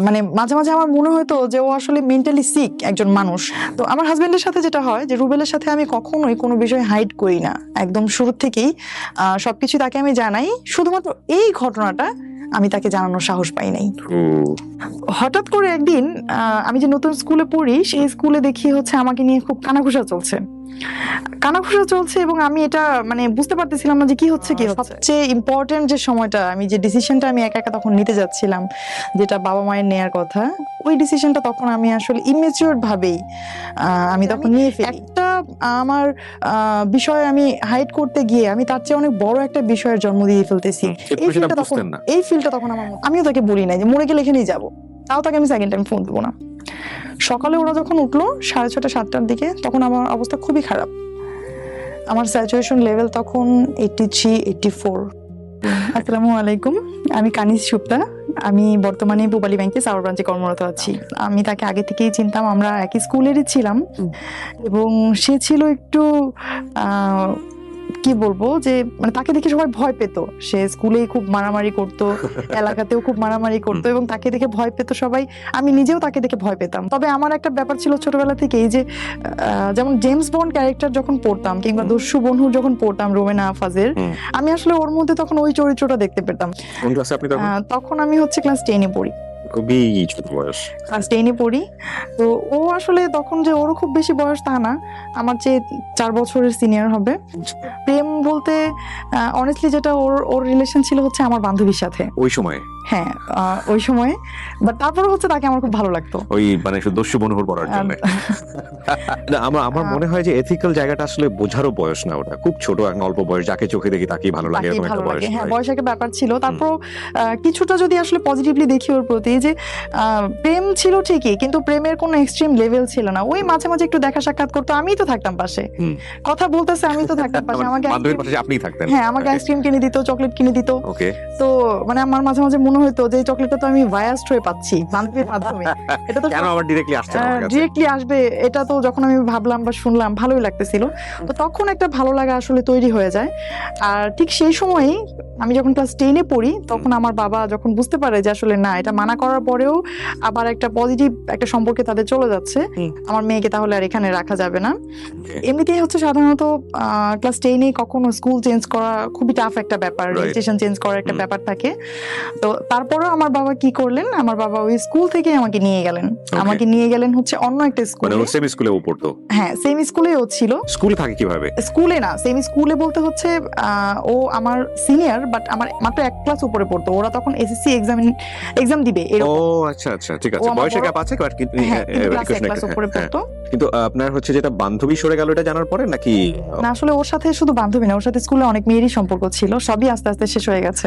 মানে মাঝে মাঝে আমার মনে হতো যে ও আসলে মেন্টালি সিক একজন মানুষ। তো আমার হাজবেন্ডের সাথে যেটা হয় যে রুবেলের সাথে আমি কখনোই কোনো বিষয় হাইড করি না, একদম শুরু থেকেই সবকিছু তাকে আমি জানাই। শুধুমাত্র এই ঘটনাটা আমি তাকে জানানোর সাহস পাই নাই। হঠাৎ করে একদিন আমি যে নতুন স্কুলে পড়ি সেই স্কুলে দেখি হচ্ছে আমাকে নিয়ে খুব কানাঘুষা চলছে এবং আমি এটা মানে বুঝতে পারতেছিলাম না যে কি হচ্ছে। সবচেয়ে ইম্পর্টেন্ট যে সময়টা, আমি যে ডিসিশনটা আমি একা একা তখন নিতে যাচ্ছিলাম, যেটা বাবা মায়ের নেয়ার কথা, ওই ডিসিশনটা তখন আমি আসলে ইমেচিউর ভাবেই আমি তখন নিয়ে ফেলি। একটা আমার বিষয় আমি হাইড করতে গিয়ে আমি তার চেয়ে অনেক বড় একটা বিষয়ের জন্ম দিয়ে ফেলতেছি। এই ফিলটা তখন আমিও তাকে বলি নাই যে মরে গেলে এখানেই যাবো, তাও তাকে আমি সেকেন্ড টাইম ফোন দেবো না। সকালে ওরা যখন উঠলো 6:30 7টার দিকে, তখন আমার অবস্থা খুবই খারাপ। আমার স্যাচুরেশন লেভেল তখন 83 84। আসসালামু আলাইকুম, আমি কানিজ সুপ্তা। আমি বর্তমানে পূবালী ব্যাংকে সাউথ ব্রাঞ্চে কর্মরত আছি। আমি তাকে আগে থেকেই চিনতাম, আমরা একই স্কুলেরই ছিলাম এবং সে ছিল একটু কি বলবো যে মানে তাকে দেখে সবাই ভয় পেত। সে স্কুলেই খুব মারামারি করতো, এলাকাতেও খুব মারামারি করতো এবং তাকে দেখে ভয় পেত সবাই। আমি নিজেও তাকে দেখে ভয় পেতাম। তবে আমার একটা ব্যাপার ছিল ছোটবেলা থেকে, এই যে যেমন জেমস বন্ড ক্যারেক্টার যখন পড়তাম কিংবা দস্যু বন্ধু যখন পড়তাম রোমেনা আফাজের, আমি আসলে ওর মধ্যে তখন ওই চরিত্রটা দেখতে পেতাম। তখন আমি হচ্ছে ক্লাস 10-এ পড়ি। খুবই ছোট বয়স, ক্লাস 10-এ পড়ি। তো ও আসলে তখন যে ওরও খুব বেশি বয়স তা না, আমার চেয়ে 4 বছরের সিনিয়র হবে। প্রেম বলতে অনেস্টলি যেটা ওর রিলেশন ছিল হচ্ছে আমার বান্ধবীর সাথে ওই সময়। হ্যাঁ ওই সময়, বাট তারপরে হচ্ছে তাকে আমার খুব ভালো লাগতো ওই মানে দস্যু বনুর পড়ার জন্য। আমার মনে হয় যে এথিক্যাল জায়গাটা আসলে বোঝারও বয়স না, ওটা খুব ছোট অল্প বয়স, যাকে চোখে দেখি তাকেই ভালো লাগে এরকম একটা বয়স। হ্যাঁ, বয়স একটা ব্যাপার ছিল। তারপর কিছুটা যদি আসলে পজিটিভলি দেখি ওর প্রতি, যে প্রেম ছিল ঠিকই, কিন্তু প্রেমের কোনো এক্সট্রিম লেভেল ছিল না। ওই মাঝে মাঝে একটু দেখা সাক্ষাৎ করতো, আমিই তো থাকতাম পাশে, কথা বলতেছে আমি তো থাকতাম পাশে। আমাকে বান্ধবীর পাশে আপনিই থাকতেন? হ্যাঁ, আমাকে আইসক্রিম কিনে দিত, চকলেট কিনে দিত। ওকে। তো মানে আমার মাঝে মাঝে মনে হতো যে এই চকলেটটা তো আমি ভায়াসড হয়ে পাচ্ছি বান্ধবীর মাধ্যমে, এটা তো কেন আমার ডিরেক্টলি আসছে না আমার কাছে? ডিরেক্টলি আসবে, এটা তো যখন আমি ভাবলাম বা শুনলাম ভালোই লাগতেছিল। তো তখন একটা ভালো লাগা আসলে তৈরি হয়ে যায়। আর ঠিক সেই সময়ই আমি যখন ক্লাস 10-এ পড়ি, তখন আমার বাবা যখন বুঝতে পারে যে আসলে না, এটা মানা করার পরেও আবার একটা পজিটিভ একটা সম্পর্কে তাদের চলে যাচ্ছে, আমার মেয়েকে তাহলে আর এখানে রাখা যাবে না। এমনিতেই হচ্ছে সাধারণত ক্লাস 10-এ কখনো স্কুল চেঞ্জ করা খুবই টাফ একটা ব্যাপার, রেজিস্ট্রেশন চেঞ্জ করার একটা ব্যাপার থাকে। তো তারপরেও আমার বাবা কি করলেন, আমার বাবা ওই স্কুল থেকে আমাকে নিয়ে গেলেন হচ্ছে অন্য একটা স্কুলে। মানে সেম স্কুলে ও পড়তো? হ্যাঁ, সেম স্কুলে ও ছিল। স্কুলে থাকে কিভাবে? স্কুলে না, সেম স্কুলে বলতে হচ্ছে ও আমার সিনিয়র, বাট আমার মাত্র 1 ক্লাস উপরে পড়তো। ওরা তখন এসএসসি এক্সাম দিবে এরকম। ও আচ্ছা আচ্ছা, ঠিক আছে, বয়সের গ্যাপ আছে কিন্তু ক্লাস উপরে পড়তো। কিন্তু আপনার হচ্ছে যেটা বান্ধবী সরে গেল, এটা জানার পরে নাকি? না, আসলে ওর সাথে শুধু বান্ধবী না, ওর সাথে স্কুলে অনেক মেয়েরই সম্পর্ক ছিল, সবই আস্তে আস্তে শেষ হয়ে গেছে।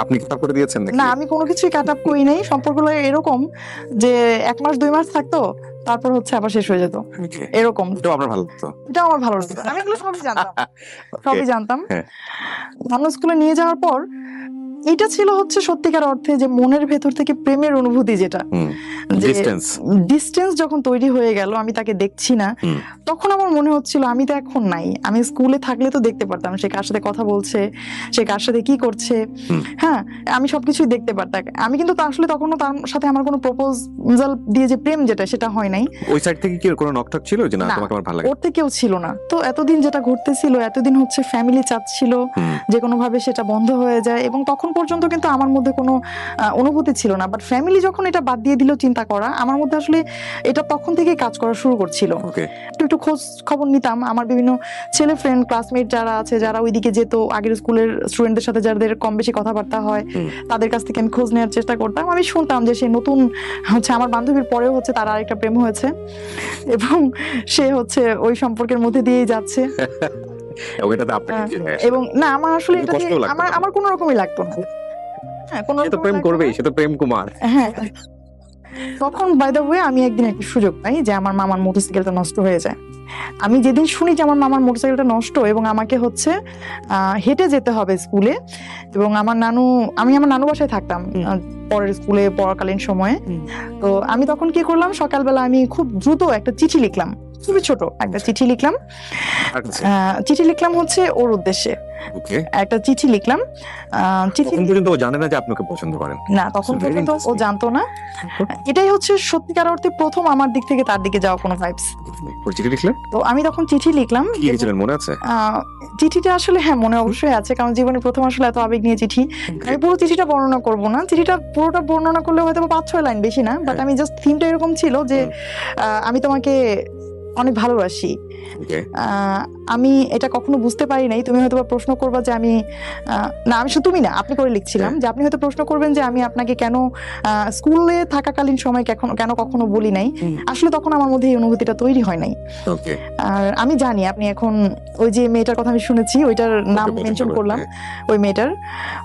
আপনি কাট করে দিয়েছেন নাকি? না, আমি কোনো কিছুই কাট আপ করি নাই। সম্পর্কগুলো এরকম যে 1 মাস 2 মাস থাকতো, তারপর হচ্ছে আবার শেষ হয়ে যেত এরকম। এটাও আমার ভালো লাগতো। আমি এগুলো সবই জানতাম। অন্য স্কুলে নিয়ে যাওয়ার পর এটা ছিল হচ্ছে সত্যিকার অর্থে যে মনের ভেতর থেকে প্রেমের অনুভূতি, যেটা ডিস্টেন্স যখন তৈরি হয়ে গেল, আমি তাকে দেখছি না, তখন আমার মনে হচ্ছিল আমি তো এখন নাই। আমি স্কুলে থাকলে তো দেখতে পারতাম সে কার সাথে কথা বলছে, সে কার সাথে কি করছে, হ্যাঁ, আমি সবকিছুই দেখতে পারতাম। আমি কিন্তু আসলে তখনও তার সাথে আমার কোনো প্রপোজাল দিয়ে যে প্রেম, যেটা সেটা হয় নাই। ওই সাইড থেকে কি কোনো নকটক ছিল যে না তোমাকে আমার ভালো লাগে? ওর থেকেও ছিল না। তো এতদিন যেটা ঘটতেছিল, এতদিন হচ্ছে ফ্যামিলি চাচ্ছিল যে কোনো ভাবে সেটা বন্ধ হয়ে যায়, এবং তখন পর্যন্ত কিন্তু আমার মধ্যে কোনো অনুভূতি ছিল না। বাট ফ্যামিলি যখন এটা বাদ দিয়ে দিল চিন্তা করা, আমার মধ্যে আসলে এটা তখন থেকেই কাজ করা শুরু করছিল। একটু খোঁজ খবর নিতাম, আমার বিভিন্ন ছেলে ফ্রেন্ড ক্লাসমেট যারা আছে, যারা ওইদিকে যেত, আগের স্কুলের স্টুডেন্টদের সাথে যাদের কম বেশি কথাবার্তা হয়, তাদের কাছ থেকে আমি খোঁজ নেওয়ার চেষ্টা করতাম। আমি শুনতাম যে সে নতুন হচ্ছে আমার বান্ধবীর পরেও হচ্ছে তার আরেকটা প্রেম হয়েছে এবং সে হচ্ছে ওই সম্পর্কের মধ্যে দিয়েই যাচ্ছে। এবং না, আমার আসলে আমার কোনো রকমই লাগতো না। প্রেম করবেই, সে তো প্রেম কুমার। হ্যাঁ, তখন বাই দ্য ওয়ে আমি একদিন একটা সুযোগ পাই যে আমার মামার মোটরসাইকেলটা নষ্ট হয়ে যায়। আমি যেদিন শুনি যে আমার মামার মোটরসাইকেলটা নষ্ট এবং আমাকে হচ্ছে হেঁটে যেতে হবে স্কুলে, এবং আমি আমার নানু বাসায় থাকতাম পরের স্কুলে পড়াকালীন সময়ে। তো আমি তখন কি করলাম, সকালবেলা আমি খুব দ্রুত একটা চিঠি লিখলাম, খুবই ছোট একটা চিঠি লিখলাম হচ্ছে ওর উদ্দেশ্যে। ওকে, একটা চিঠি লিখলাম। চিঠি তখন পর্যন্ত ও জানে না যে আপনি ওকে পছন্দ করেন? না, তখন So very পর্যন্ত ও interesting. জানতো না। এটাই হচ্ছে সত্যিকার অর্থে প্রথম আমার দিক থেকে তার দিকে যাওয়া কোনো ভাইবস। ওর চিঠি লিখলেন? তো আমি তখন চিঠি লিখলাম। কি লিখেছিলেন মনে আছে? চিঠিটা আসলে হ্যাঁ মনে অবশ্যই আছে, কারণ জীবনের প্রথম আসলে এত আবেগ নিয়ে চিঠি। আমি পুরো চিঠিটা বর্ণনা করব না, চিঠিটা পুরোটা বর্ণনা করলে হয়তো 5-6 লাইন, বেশি না, বাট আমি জাস্ট থিমটা এরকম ছিল যে আমি তোমাকে অনেক ভালোবাসি। ওকে, আমি এটা কখনো বুঝতে পারি নাই, তুমি হয়তো প্রশ্ন করবা যে আমি না, আমি শুধু তুমি না, আপনি করে লিখছিলাম যে আপনি হয়তো প্রশ্ন করবেন যে আমি আপনাকে কেন স্কুলে থাকাকালীন সময় কেন কখনো বলি নাই। আসলে তখন আমার মধ্যে এই অনুভূতিটা তৈরি হয় নাই। ওকে, আর আমি জানি আপনি এখন ওই যে মেয়েটার কথা আমি শুনেছি, ওইটার নাম মেনশন করলাম, ওই মেয়েটার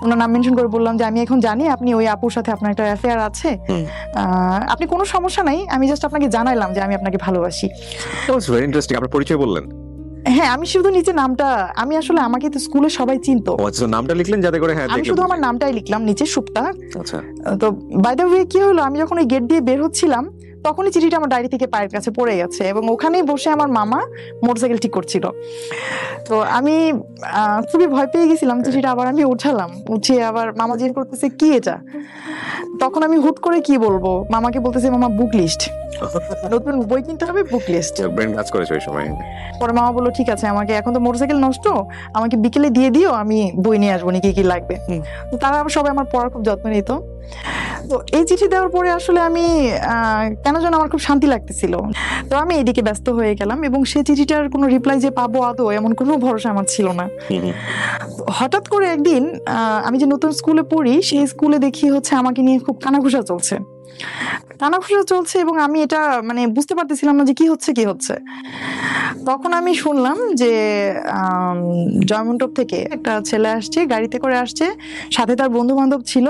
ওনার নাম মেনশন করে বললাম যে আমি এখন জানি আপনি ওই আপুর সাথে আপনার একটা অ্যাফেয়ার আছে। আপনি কোনো সমস্যা নাই, আমি জাস্ট আপনাকে জানাইলাম যে আমি আপনাকে ভালোবাসি। Very interesting. আপনার পরিচয় বললেন? হ্যাঁ, আমি শুধু নিচে নামটা, আমি আসলে আমাকে তো স্কুলে সবাই চিনতো। ও আচ্ছা, নামটা লিখলেন যাতে করে হ্যাঁ আমি দেখে শুধু বুঝি। আমার নামটাই লিখলাম নিচে, সুপ্তা। আচ্ছা, তো বাই দ্য ওয়ে কি হলো, আমি যখন ওই গেট দিয়ে বের হচ্ছিলাম তখনই চিঠিটা আমার ডায়েরি থেকে পায়ের কাছে পড়ে গেছে, এবং ওখানেই বসে আমার মামা মোটরসাইকেল ঠিক করছিল। তো আমি খুবই ভয় পেয়ে গেছিলাম। চিঠিটা আবার আমি উঠালাম, উঠিয়ে আবার মামা জিজ্ঞেস করতেছে কি এটা। তখন আমি হুট করে কি বলবো, মামাকে বলতেছে মামা বুক লিস্ট, নতুন বই কিনতে হবে, বুক লিস্ট। ব্রেন কাজ করেছে ওই সময়। পরে মামা বললো ঠিক আছে, আমাকে এখন তো মোটরসাইকেল নষ্ট, আমাকে বিকেলে দিয়ে দিও, আমি বই নিয়ে আসবো, কি কি লাগবে। তো তারা আবার সবাই আমার পড়ার খুব যত্ন নিত। তো এই চিঠি দেওয়ার পরে আসলে আমি কেন যেন আমার খুব শান্তি লাগতেছিল। তো আমি এদিকে ব্যস্ত হয়ে গেলাম, এবং সেই চিঠিটার কোনো রিপ্লাই যে পাবো আদৌ এমন কোনো ভরসা আমার ছিল না। হঠাৎ করে একদিন আমি যে নতুন স্কুলে পড়ি, সেই স্কুলে দেখি হচ্ছে আমাকে নিয়ে খুব কানাঘুষা চলছে, এবং আমি এটা মানে বুঝতে পারতেছিলাম না যে কি হচ্ছে। তখন আমি শুনলাম যে জয়মন্টপ থেকে একটা ছেলে আসছে, গাড়িতে করে আসছে, সাথে তার বন্ধু বান্ধব ছিল,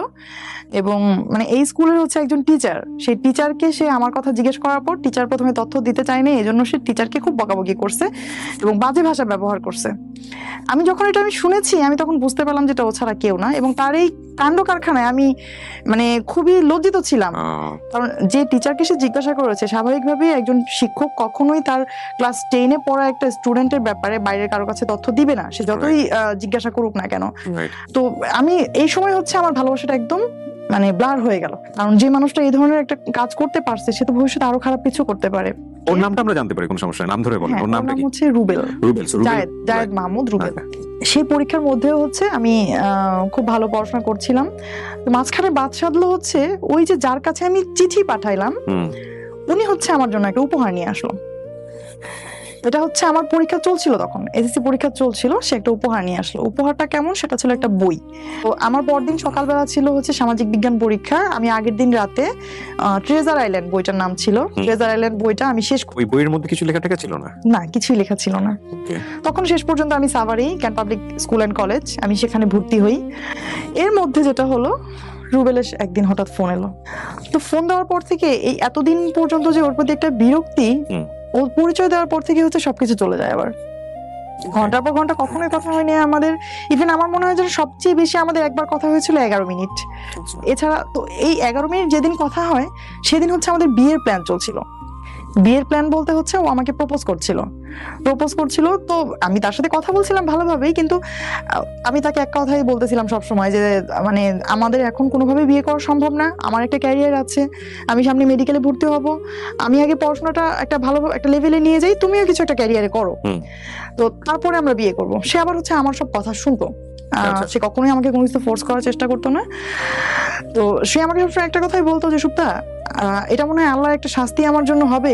এবং মানে এই স্কুলের হচ্ছে একজন টিচার। সেই টিচারকে সে আমার কথা জিজ্ঞেস করার পর টিচার প্রথমে তথ্য দিতে চায়নি, এই জন্য সে টিচারকে খুব বকাবকি করছে এবং বাজে ভাষা ব্যবহার করছে। আমি যখন এটা শুনেছি, আমি তখন বুঝতে পারলাম যে এটা ও ছাড়া কেউ না, এবং তার এই কাণ্ড কারখানায় আমি মানে খুবই লজ্জিত ছিলাম। কারণ যে টিচারকে সে জিজ্ঞাসা করেছে, স্বাভাবিকভাবে একজন শিক্ষক কখনোই তার ক্লাস 10-এ পড়া একটা স্টুডেন্টের ব্যাপারে বাইরের কারো কাছে তথ্য দিবে না, সে যতই জিজ্ঞাসা করুক না কেন। তো আমি এই সময় হচ্ছে আমার ভালোবাসাটা একদম মানে ব্লার হয়ে গেল, কারণ যে মানুষটা এই ধরনের একটা কাজ করতে পারছে সে তো ভবিষ্যতে আরো খারাপ কিছু করতে পারে। ওর নামটা আমরা জানতে পারি? কোন সমস্যা নেই, নাম ধরে বলেন। ওর নামটা কি? হচ্ছে রুবেল, জায়েদ মাহমুদ রুবেল। সেই পরীক্ষার মধ্যেও হচ্ছে আমি খুব ভালো পড়াশোনা করছিলাম। মাঝখানে বাদ সাধলো হচ্ছে ওই যে যার কাছে আমি চিঠি পাঠাইলাম, উনি হচ্ছে আমার জন্য একটা উপহার নিয়ে আসলো। এটা হচ্ছে আমার পরীক্ষা চলছিল, তখন এসএসসি পরীক্ষা চলছিল, সে একটা উপহার নিয়ে আসলো। উপহারটা কেমন, সেটা ছিল একটা বই। তো আমার পরদিন সকালবেলা ছিল হচ্ছে সামাজিক বিজ্ঞান পরীক্ষা। আমি আগের দিন রাতে ট্রেজার আইল্যান্ড বইটার নাম ছিল, ট্রেজার আইল্যান্ড বইটা আমি শেষ। ওই বইয়ের মধ্যে কিছু লেখা ছিল না? না, কিছুই লেখা ছিল না। তখন শেষ পর্যন্ত আমি সাভারি ক্যান পাবলিক স্কুল অ্যান্ড কলেজ, আমি সেখানে ভর্তি হই। এর মধ্যে যেটা হলো, রুবেলের একদিন হঠাৎ ফোন এলো। তো ফোন দেওয়ার পর থেকে এই এতদিন পর্যন্ত যে ওর প্রতি একটা বিরক্তি, ও পরিচয় দেওয়ার পর থেকে হচ্ছে সবকিছু চলে যায়। আবার ঘন্টার পর ঘন্টা কখনোই কথা হয়নি আমাদের। ইভেন আমার মনে হয় যে সবচেয়ে বেশি আমাদের একবার কথা হয়েছিল 11 মিনিট। এছাড়া তো এই 11 মিনিট যেদিন কথা হয়, সেদিন হচ্ছে আমাদের বিয়ের প্ল্যান চলছিল। বিয়ের প্ল্যান বলতে হচ্ছে ও আমাকে প্রপোজ করছিল। তো আমি তার সাথে কথা বলছিলাম ভালোভাবেই, কিন্তু আমি তাকে এক কথাই বলতেছিলাম সবসময় যে মানে আমাদের এখন কোনোভাবে বিয়ে করা সম্ভব না, আমার একটা ক্যারিয়ার আছে, আমি সামনে মেডিকেলে ভর্তি হব, আমি আগে পড়াশোনাটা একটা ভালো একটা লেভেলে নিয়ে যাই, তুমিও কিছু একটা ক্যারিয়ারে করো, তো তারপরে আমরা বিয়ে করব। সে আবার হচ্ছে আমার সব কথা শুনতো, সে কখনোই আমাকে কোনো কিছু ফোর্স করার চেষ্টা করতো না। তো সে আমাকে সবসময় একটা কথাই বলতো যে সুপ্তা, এটা মনে হয় আল্লাহর একটা শাস্তি আমার জন্য হবে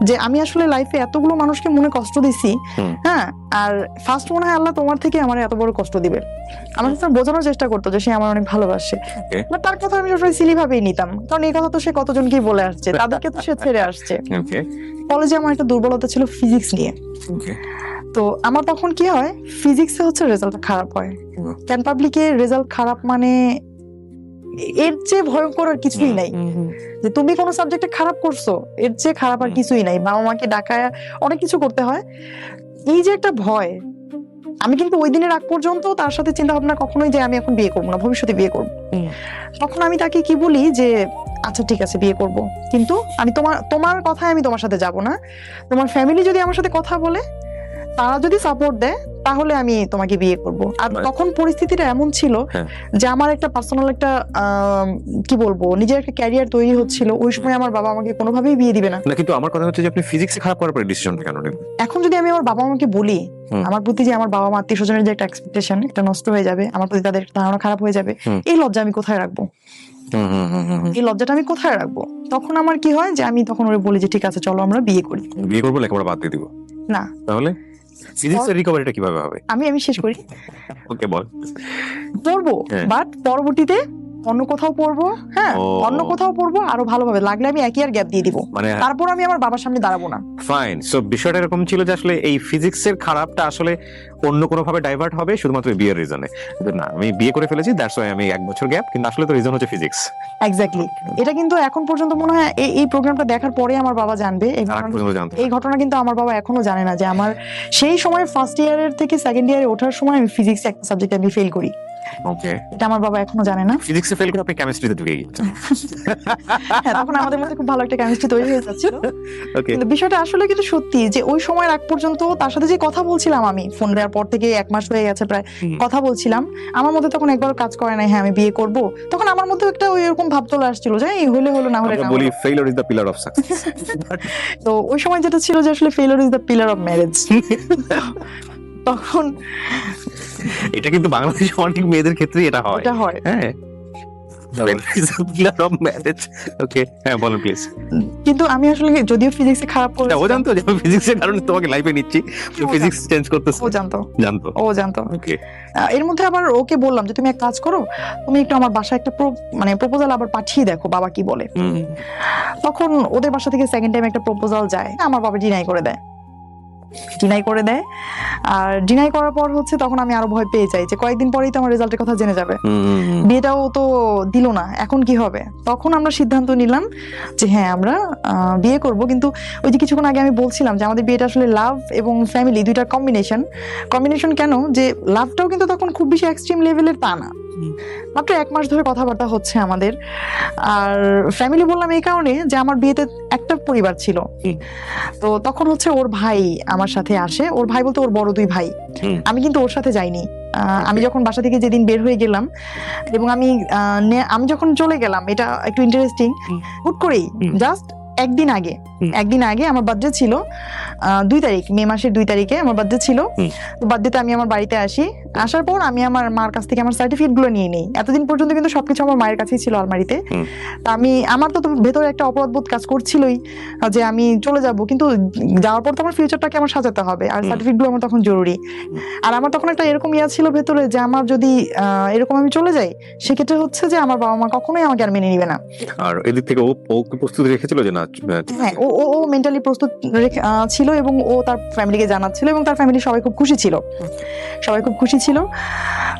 যে আমি আসলে লাইফে এতগুলো মানুষকে মনে কষ্ট দিছি, হ্যাঁ, আর ফার্স্ট মনে হয় আল্লাহ তোমার থেকে আমার এত বড় কষ্ট দিবে। আমার কাছে বোঝানোর চেষ্টা করতো যে সে আমার অনেক ভালোবাসে। তার কথা আমি সবসময় সিলি ভাবেই নিতাম, কারণ এই কথা তো সে কতজনকেই বলে আসছে, তাদেরকে তো সে ছেড়ে আসছে। কলেজে আমার একটা দুর্বলতা ছিল ফিজিক্স নিয়ে। তো আমার তখন কি হয়, ফিজিক্সে হচ্ছে রেজাল্ট খারাপ হয়, ক্যান পাবলিকে রেজাল্ট খারাপ মানে এর চেয়ে ভয়ঙ্কর আর কিছুই নাই। যে তুমি কোনো সাবজেক্টে খারাপ করছো, এর চেয়ে খারাপ আর কিছুই নাই। বাবা মাকে ডাকায় অনেক কিছু করতে হয়। এই যে একটা ভয়, আমি কিন্তু ওই দিনের আগ পর্যন্ত তার সাথে চিন্তা ভাবনা কখনোই যে আমি এখন বিয়ে করবো না, ভবিষ্যতে বিয়ে করবো। তখন আমি তাকে কি বলি যে আচ্ছা ঠিক আছে বিয়ে করব, কিন্তু আমি তোমার কথায় আমি তোমার সাথে যাব না। তোমার ফ্যামিলি যদি আমার সাথে কথা বলে, তারা যদি সাপোর্ট দেয় তাহলে আমি তোমাকে বিয়ে করব। আর তখন পরিস্থিতিটা এমন ছিল যে আমার একটা পার্সোনাল একটা কি বলবো নিজের একটা ক্যারিয়ার তৈরি হচ্ছিল, ওই সময় আমার বাবা আমাকে কোনোভাবেই বিয়ে দিবে না। কিন্তু আমার কথা হচ্ছে যে আপনি ফিজিক্সে খারাপ করার পরে ডিসিশনটা কেন নিলেন? এখন যদি আমি আমার বাবা মাকে বলি আমার প্রতি যে আমার বাবা মা আত্মীয় স্বজনের যে একটা এক্সপেকটেশন এটা নষ্ট হয়ে যাবে, আমার প্রতি তাদের ধারণা খারাপ হয়ে যাবে, এই লজ্জা আমি কোথায় রাখবো? এই লজ্জাটা আমি কোথায় রাখবো? তখন আমার কি হয় যে আমি তখন ওরে বলি যে ঠিক আছে চলো আমরা বিয়ে করি। বিয়ে করবো লেখাপড়া বাদ দিয়ে দিব? না। তাহলে ফিজিক্সের রিকভারিটা কিভাবে হবে? আমি শেষ করি। ওকে বল। পড়বো, বাট পরবর্তীতে অন্য কোথাও পড়বো। হ্যাঁ, অন্য কোথাও পড়বো, আরো ভালোভাবে লাগলে আমি এক ইয়ার গ্যাপ দিয়ে দিব, মানে তারপর আমি আমার বাবার সামনে দাঁড়াবো না। ফাইন। সো বিষয়টা এরকম ছিল যে আসলে এই ফিজিক্সের খারাপটা আসলে অন্য কোনো ভাবে ডাইভার্ট হবে শুধুমাত্র বিয়ের রিজনে। না, আমি বিয়ে করে ফেলেছি, দ্যাটস ওয়াই আমি 1 বছর গ্যাপ, কিন্তু আসলে তো রিজন হচ্ছে ফিজিক্স। এক্স্যাক্টলি। এটা কিন্তু এখন পর্যন্ত মনে হয় এই প্রোগ্রামটা দেখার পরে আমার বাবা জানবে। এই ঘটনা কিন্তু আমার বাবা এখনো জানে না যে আমার সেই সময় ফার্স্ট ইয়ারের থেকে সেকেন্ড ইয়ারে ওঠার সময় আমি ফিজিক্স একটা সাবজেক্টে আমি ফেল করি। ওকে, এটা আমার বাবা এখনো জানে না। ফিজিক্সে ফেল করে আপনি কেমিস্ট্রিতে ঢুকে গিয়েছেন। হ্যাঁ, তখন আমাদের মধ্যে খুব ভালো একটা কেমিস্ট্রি তৈরি হয়ে যাচ্ছিল। কিন্তু বিষয়টা আসলে কিন্তু সত্যি যে ওই সময়ের আগ পর্যন্ত তার সাথে যে কথা বলছিলাম, আমি ফোন দেওয়ার পর থেকে 1 মাস হয়ে গেছে প্রায় কথা বলছিলাম, আমার মধ্যে তখন একবারও কাজ করে নাই হ্যাঁ আমি বিয়ে করব। তখন আমার মধ্যে একটা ওই এরকম ভাব চলে আসছিল যে এই হলে হলো, না হলে না। বলি failure is the pillar of success. তো ওই সময় যেটা ছিল যে আসলে failure is the pillar of marriage. তখন এটা কিন্তু বাংলাদেশের অনেক মেয়েদের ক্ষেত্রে এটা হয়। এটা হয়। হ্যাঁ, কিন্তু আমি আসলে যদিও ফিজিক্সে খারাপ করেছি, ও জানতো যে ফিজিক্সের কারণে তোমাকে লাইফে নিচ্ছি, ফিজিক্স চেঞ্জ করতেছ। ও জানতো। ওকে। এর মধ্যে আবার ওকে বললাম যে তুমি এক কাজ করো, তুমি একটু আমার বাসায় একটা মানে প্রপোজাল আবার পাঠিয়ে দেখো বাবা কি বলে। তখন ওদের বাসা থেকে সেকেন্ড টাইম একটা প্রপোজাল যায়, আমার বাবা ডিনাই করে দেয়। আর ডিনাই করার পর হচ্ছে তখন আমি আরো ভয় পেয়ে যাই যে কয়েকদিন পরেই তো আমার রেজাল্টের কথা জেনে যাবে, বিয়েটাও তো দিল না, এখন কি হবে? তখন আমরা সিদ্ধান্ত নিলাম যে হ্যাঁ আমরা বিয়ে করব। কিন্তু ওই যে কিছুক্ষণ আগে আমি বলছিলাম যে আমাদের বিয়েটা আসলে লাভ এবং ফ্যামিলি দুইটার কম্বিনেশন কেন, যে লাভটাও কিন্তু তখন খুব বেশি এক্সট্রিম লেভেলের তা না, মাত্র 1 মাস ধরে কথাবার্তা হচ্ছে আমাদের। আর ফ্যামিলি বললাম এই কারণে যে আমার বিয়েতে একটা পরিবার ছিল, তো তখন হচ্ছে ওর ভাই আমার সাথে আসে, ওর ভাই বলতে ওর বড় 2 ভাই। আমি কিন্তু ওর সাথে যাইনি। আমি যখন বাসা থেকে যেদিন বের হয়ে গেলাম এবং আমি যখন চলে গেলাম, এটা একটু ইন্টারেস্টিং, হুট করেই জাস্ট একদিন আগে আমার বার্থডে ছিল 2 তারিখ, মে মাসের 2 তারিখে আমার বার্থডে ছিল। তো বার্থডেতে আমি আমার বাড়িতে আসার পর আমি আমার মার কাছ থেকে আমার সার্টিফিকেট গুলো নিয়ে নেই। এতদিন পর্যন্ত কিন্তু সবকিছু আমার মায়ের কাছেই ছিল আলমারিতে। তা আমার তো ভেতরে একটা অপরাধবোধ কাজ করছিলই যে আমি চলে যাব, কিন্তু যাওয়ার পর তো আমার ফিউচারটাকে আমার সাজাতে হবে, আর সার্টিফিকেট গুলো আমার তখন জরুরি। আর আমার তখন একটা এরকম ছিল ভেতরে যে আমার যদি এরকম আমি চলে যাই, সেক্ষেত্রে হচ্ছে যে আমার বাবা মা কখনোই আমাকে আর মেনে নিবে না। আর এদিক থেকে ও প্রস্তুতি রেখেছিল যে না, হ্যাঁ ও মেন্টালি প্রস্তুত ছিল এবং ও তার ফ্যামিলিকে জানাচ্ছিল এবং তার ফ্যামিলি সবাই খুব খুশি ছিল।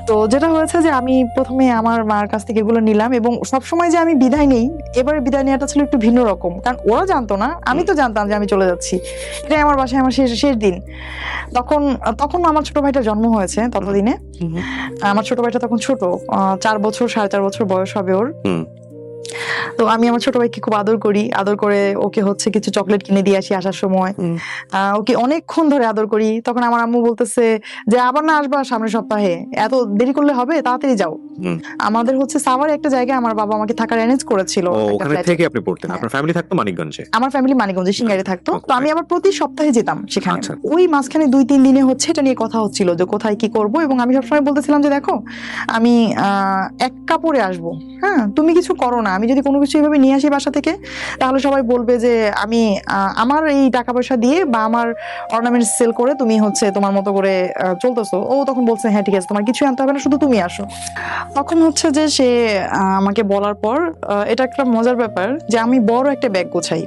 তো যেটা হয়েছে যে আমি প্রথমে আমার মার কাছ থেকে এগুলো নিলাম, এবং সবসময় যে আমি বিদায় নেই, এবারে বিদায় নেওয়াটা ছিল একটু ভিন্ন রকম, কারণ ওরা জানতো না, আমি তো জানতাম যে আমি চলে যাচ্ছি। এটাই আমার বাসায় আমার শেষ দিন। তখন আমার ছোট ভাইটার জন্ম হয়েছে। ততদিনে আমার ছোট ভাইটা তখন ছোট, 4 বছর 4.5 বছর বয়স হবে ওর। তো আমি আমার ছোট ভাইকে খুব আদর করে ওকে হচ্ছে কিছু চকলেট কিনে দিয়ে আসি আসার সময়, ওকে অনেকক্ষণ ধরে আদর করি। তখন আমার আম্মু বলতেছে যে আবার না আসবা সামনের সপ্তাহে, এত দেরি করলে হবে, তাড়াতাড়ি যাও। আমাদের হচ্ছে সাভারে একটা জায়গায় আমার বাবা আমাকে থাকার অ্যারেঞ্জ করেছিল। ওখানে থেকে আপনি পড়তেন? আপনার ফ্যামিলি থাকতো মানিকগঞ্জে? আমার ফ্যামিলি মানিকগঞ্জে সিঙ্গারে থাকতো। তো আমি আবার প্রতি সপ্তাহে যেতাম সেখানে। ওই মাঝখানে 2-3 দিনে হচ্ছে এটা নিয়ে কথা হচ্ছিল যে কোথায় কি করব, এবং আমি সবসময় বলতেছিলাম যে দেখো আমি এক কাপড়ে আসবো, হ্যাঁ তুমি কিছু করো না, আমি যদি কোনো কিছু এইভাবে নিয়ে আসি বাসা থেকে তাহলে সবাই বলবে যে আমি আমার এই টাকা পয়সা দিয়ে বা আমার অর্নামেন্টস সেল করে তুমি হচ্ছে তোমার মতো করে চলতেছো। ও তখন বলছে হ্যাঁ ঠিক আছে, তোমার কিছু আনতে হবে না, শুধু তুমি আসো। তখন হচ্ছে যে সে আমাকে বলার পর এটা একটা মজার ব্যাপার যে আমি বড় একটা ব্যাগ গোছাই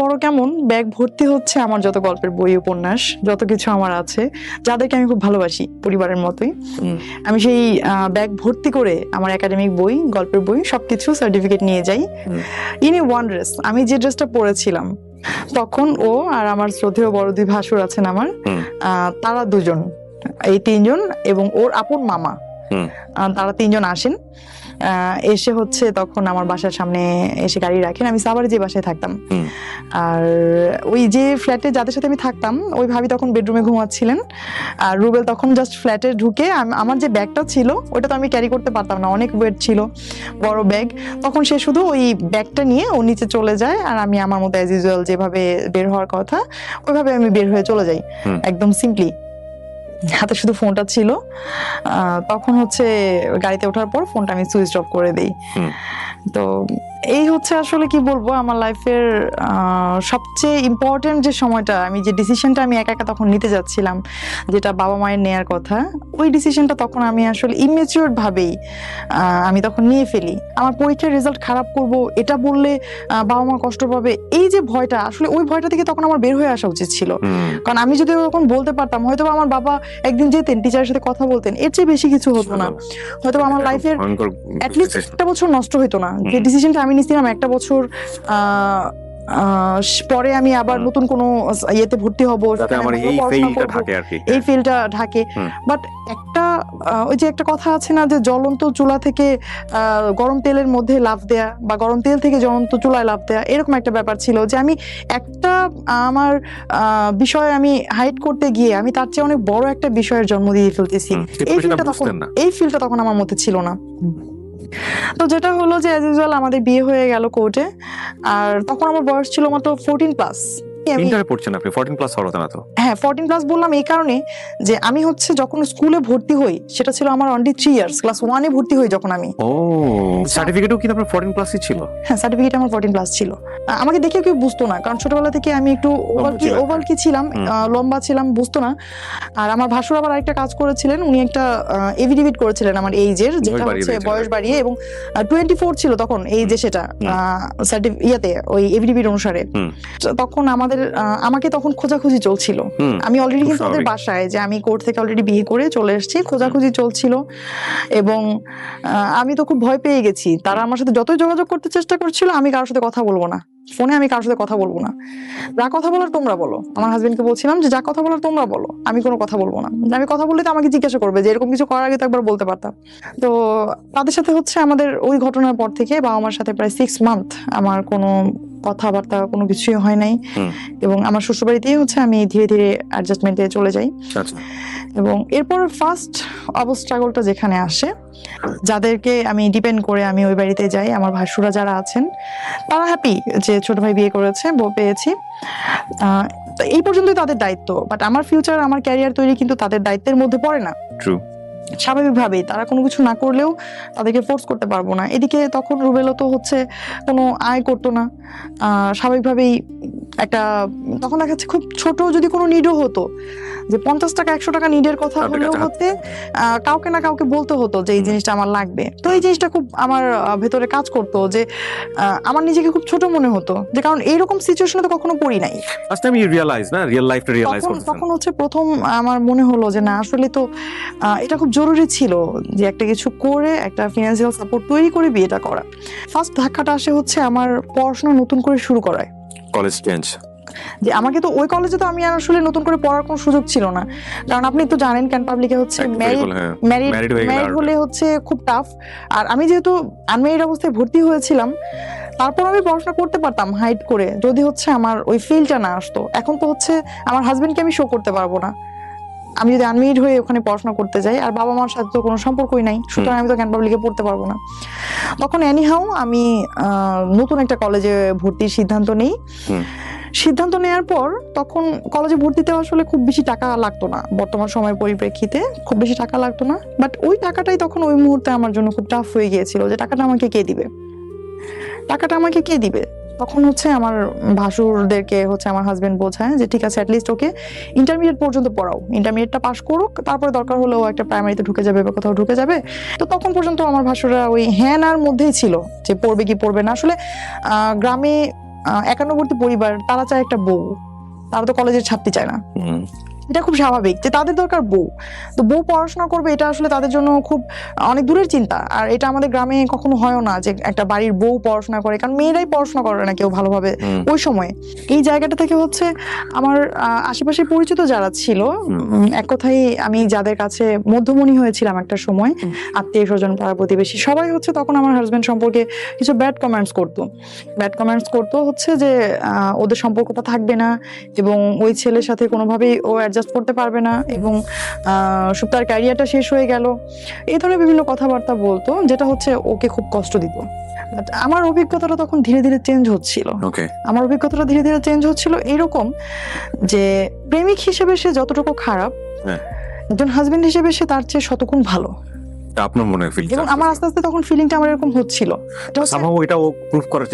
বড় কেমন, ব্যাগ ভর্তি হচ্ছে আমার যত গল্পের বই উপন্যাস যত কিছু আমার আছে, যাদেরকে আমি খুব ভালোবাসি পরিবারের মতোই। আমি সেই ব্যাগ ভর্তি করে আমার একাডেমিক বই, গল্পের বই, সবকিছু সার্টিফিকেট নিয়ে যাই। ইন ওয়ান ড্রেস, আমি যে ড্রেসটা পরেছিলাম তখন ও আর আমার শ্রদ্ধেয় বড় 2 ভাসুর আছেন আমার, তারা 2 জন, এই 3 জন এবং ওর আপন মামা, তারা 3 জন আসেন। এসে হচ্ছে তখন আমার বাসার সামনে এসে গাড়ি রাখেন। আমি সাভারে যে বাসায় থাকতাম, আর ওই যে ফ্ল্যাটে যাদের সাথে আমি থাকতাম ওই ভাবি তখন বেডরুমে ঘুমাচ্ছিলেন, আর রুবেল তখন জাস্ট ফ্ল্যাটে ঢুকে আমার যে ব্যাগটা ছিল ওটা তো আমি ক্যারি করতে পারতাম না, অনেক ওয়েট ছিল, বড় ব্যাগ। তখন সে শুধু ওই ব্যাগটা নিয়ে ও নিচে চলে যায়, আর আমি আমার মতো অ্যাজ ইউজুয়াল যেভাবে বের হওয়ার কথা ওইভাবে আমি বের হয়ে চলে যাই, একদম সিম্পলি। হাতে শুধু ফোনটা ছিল। তখন হচ্ছে গাড়িতে ওঠার পর ফোনটা আমি সুইচ অফ করে দিই। তো এই হচ্ছে আসলে কি বলবো, আমার লাইফের সবচেয়ে ইম্পর্টেন্ট যে সময়টা, আমি যে ডিসিশনটা আমি একা একা তখন নিতে যাচ্ছিলাম, যেটা বাবা মায়ের নেয়ার কথা, ওই ডিসিশনটা তখন আমি আসলে ইমেচিওর ভাবেই আমি তখন নিয়ে ফেলি। আমার পরীক্ষার রেজাল্ট খারাপ করব এটা বললে বাবা মা কষ্ট পাবে, এই যে ভয়টা, আসলে ওই ভয়টা থেকে তখন আমার বের হয়ে আসা উচিত ছিল। কারণ আমি যদি তখন বলতে পারতাম, হয়তো আমার বাবা একদিন যেতেন টিচারের সাথে কথা বলতেন, এর চেয়ে বেশি কিছু হতো না। হয়তো আমার লাইফের অ্যাটলিস্ট একটা বছর নষ্ট হতো না। যে ডিসিশনটা আমি নিয়েছিলাম একটা বছর পরে আমি আবার নতুন কোনো ইয়েতে ভর্তি হব, এই ফিল্ডটা ঢাকে। বাট একটা ওই যে একটা কথা আছে না, যে জ্বলন্ত চুলা থেকে গরম তেলের মধ্যে লাফ দেয়া, বা গরম তেল থেকে জ্বলন্ত চুলায় লাফ দেয়া, এরকম একটা ব্যাপার ছিল যে আমি একটা আমার বিষয় আমি হাইড করতে গিয়ে আমি তার চেয়ে অনেক বড় একটা বিষয়ের জন্ম দিয়ে ফেলতেছি। এই ফিল্ডটা তখন আমার মধ্যে ছিল না। তো যেটা হলো যে অ্যাজ ইউজুয়াল আমাদের বিয়ে হয়ে গেল কোর্টে, আর তখন আমার বয়স ছিল মাত্র 14+। ইন্টারে পড়ছেন আপনি? 14+ হওয়ার কথা না তো? হ্যাঁ, 14+ বললাম এই কারণে যে আমি হচ্ছে যখন স্কুলে ভর্তি হই সেটা ছিল আমার অনলি 3 ইয়ার্স, ক্লাস 1 এ ভর্তি হই যখন আমি। ও, সার্টিফিকেটও কি আপনার 14+ই ছিল? হ্যাঁ, সার্টিফিকেট আমার 14+ ছিল। আমাকে দেখে কেউ বুঝতো না, কারণ ছোটবেলা থেকে আমি একটু ওভালকি ছিলাম, লম্বা ছিলাম, বুঝতো না। আর আমার ভাসুর আবার আরেকটা কাজ করেছিলেন, উনি একটা এফিডেভিট করেছিলেন আমার এইজের, যেটা হচ্ছে বয়স বাড়িয়ে, এবং 24 ছিল তখন এইজে, সেটা ইয়াতে ওই এফিডেভিট অনুসারে। তখন আমাকে তখন খোঁজাখুঁজি চলছিল। আমি অলরেডি কিন্তু ওদের বাসায়, যে আমি কোর্ট থেকে অলরেডি বিয়ে করে চলে এসেছি, খোঁজাখুঁজি চলছিল, এবং আমি তো খুব ভয় পেয়ে গেছি। তারা আমার সাথে যতই যোগাযোগ করতে চেষ্টা করছিল, আমি কারোর সাথে কথা বলবো না, ফোনে আমি কারোর সাথে কথা বলবো না, যা কথা বলার তোমরা বলো। আমার হাজবেন্ডকে বলছিলাম যে যা কথা বলার তোমরা বলো, আমি কোনো কথা বলবো না। আমি কথা বললে তো আমাকে জিজ্ঞাসা করবে, যে এরকম কিছু করার আগে তো একবার বলতে পারতাম। তো তাদের সাথে হচ্ছে আমাদের ওই ঘটনার পর থেকে বাবা মার সাথে প্রায় 6 মান্থ আমার কোনো কথাবার্তা কোনো কিছুই হয় নাই, এবং আমার শ্বশুরবাড়িতেই হচ্ছে আমি ধীরে ধীরে অ্যাডজাস্টমেন্টে চলে যাই। এবং এরপর ফার্স্ট স্ট্রাগলটা যেখানে আসে, যাদেরকে আমি ডিপেন্ড করে আমি ওই বাড়িতে যাই, আমার ভাসুরা যারা আছেন তারা হ্যাপি যে ছোট ভাই বিয়ে করেছে, বউ পেয়েছি, এই পর্যন্তই তাদের দায়িত্ব। বাট আমার ফিউচার, আমার ক্যারিয়ার তৈরি কিন্তু তাদের দায়িত্বের মধ্যে পড়ে না। ট্রু। স্বাভাবিকভাবেই তারা কোনো কিছু না করলেও তাদেরকে ফোর্স করতে পারবো না। এদিকে তখন রুবেলও তো হচ্ছে কোনো আয় করতো না, স্বাভাবিকভাবেই একটা তখন দেখা যাচ্ছে খুব ছোট যদি কোনো নিডও হতো, যে 50 টাকা 100 টাকা নিডের কথা হলেও হতে কাউকে না কাউকে বলতে হতো যে এই জিনিসটা আমার লাগবে। তো এই জিনিসটা খুব আমার ভেতরে কাজ করতো, যে আমার নিজেকে খুব ছোট মনে হতো, যে কারণ এইরকম সিচুয়েশনে তো কখনো পড়ি নাই। তখন হচ্ছে প্রথম আমার মনে হলো যে না, আসলে তো এটা খুব জরুরি ছিল যে একটা কিছু করে একটা ফিনান্সিয়াল সাপোর্ট তৈরি করে বিয়েটা করা। ফার্স্ট ধাক্কাটা আসে হচ্ছে আমার পড়াশোনা নতুন করে শুরু করায়, কলেজ চেঞ্জ। যে আমাকে তো ওই কলেজে তো আমি আসলে নতুন করে পড়ার কোনো সুযোগ ছিল না, কারণ আপনি তো জানেন ক্যান পাবলিকে হচ্ছে ম্যারিড হলে হচ্ছে খুব টাফ। আর আমি যেহেতু আনম্যারিড অবস্থায় ভর্তি হয়েছিলাম, তারপর আমি পড়াশোনা করতে পারতাম হাইড করে, যদি হচ্ছে আমার ওই ফিল্ডটা না আসতো। এখন তো হচ্ছে আমার হাজবেন্ডকে আমি শো করতে পারবো না আমি যদি আনম্যারিড হয়ে ওখানে পড়াশোনা করতে যাই, আর বাবা মার সাথে তো কোনো সম্পর্কই নাই, সুতরাং আমি তো ক্যান পাবলিকে পড়তে পারবো না। তখন এনিহাউ আমি নতুন একটা কলেজে ভর্তির সিদ্ধান্ত নেই। সিদ্ধান্ত নেওয়ার পর তখন কলেজে ভর্তিতে আসলে খুব বেশি টাকা লাগতো না, বর্তমান সময়ের পরিপ্রেক্ষিতে খুব বেশি টাকা লাগতো না। বাট ওই টাকাটাই তখন ওই মুহূর্তে আমার জন্য খুব টাফ হয়ে গিয়েছিল, যে টাকাটা আমাকে কে দিবে। তখন হচ্ছে আমার ভাসুরদেরকে হচ্ছে আমার হাজবেন্ড বোঝায় যে ঠিক আছে, অ্যাটলিস্ট ওকে ইন্টারমিডিয়েট পর্যন্ত পড়াও, ইন্টারমিডিয়েটটা পাস করুক, তারপরে দরকার হলে ও একটা প্রাইমারিতে ঢুকে যাবে বা কোথাও ঢুকে যাবে। তো তখন পর্যন্ত আমার ভাসুররা ওই হ্যানার মধ্যেই ছিল, যে পড়বে কি পড়বে না। আসলে গ্রামে একান্নবর্তী পরিবার, তারা চায় একটা বউ, তারা তো কলেজের ছাত্রী চায় না। এটা খুব স্বাভাবিক যে তাদের দরকার বউ, তো বউ পড়াশোনা করবে, এটা আসলে তাদের জন্য খুব অনেক দূরের চিন্তা। আর এটা আমাদের গ্রামে কখনো হয়ও না যে একটা বাড়ির বউ পড়াশোনা করে, কারণ মেয়েরাই পড়াশোনা করে না কেউ ভালোভাবে ওই সময়ে। এই জায়গাটা থেকে হচ্ছে আমার আশেপাশে পরিচিত যারা ছিল, এক কথায় আমি যাদের কাছে মধ্যমণি হয়েছিলাম একটা সময়, আত্মীয় স্বজন পাড়া প্রতিবেশী সবাই হচ্ছে তখন আমার হাজবেন্ড সম্পর্কে কিছু ব্যাড কমেন্টস করতো হচ্ছে যে ওদের সম্পর্কটা থাকবে না এবং ওই ছেলের সাথে কোনোভাবেই ও অ্যাডজাস্ট করতে পারবে না এবং তার ক্যারিয়ারটা শেষ হয়ে গেল, এই ধরনের বিভিন্ন কথাবার্তা বলতো, যেটা হচ্ছে ওকে খুব কষ্ট দিত। But আমার অভিজ্ঞতাটা তখন ধীরে ধীরে চেঞ্জ হচ্ছিল। এরকম যে প্রেমিক হিসেবে সে যতটুকু খারাপ, একজন হাজবেন্ড হিসেবে সে তার চেয়ে শতগুণ ভালো। আপনার মনে ফিল, এবং আমার আস্তে আস্তে তখন ফিলিংটা আমার এরকম হচ্ছিল, এটা ও প্রুফ করার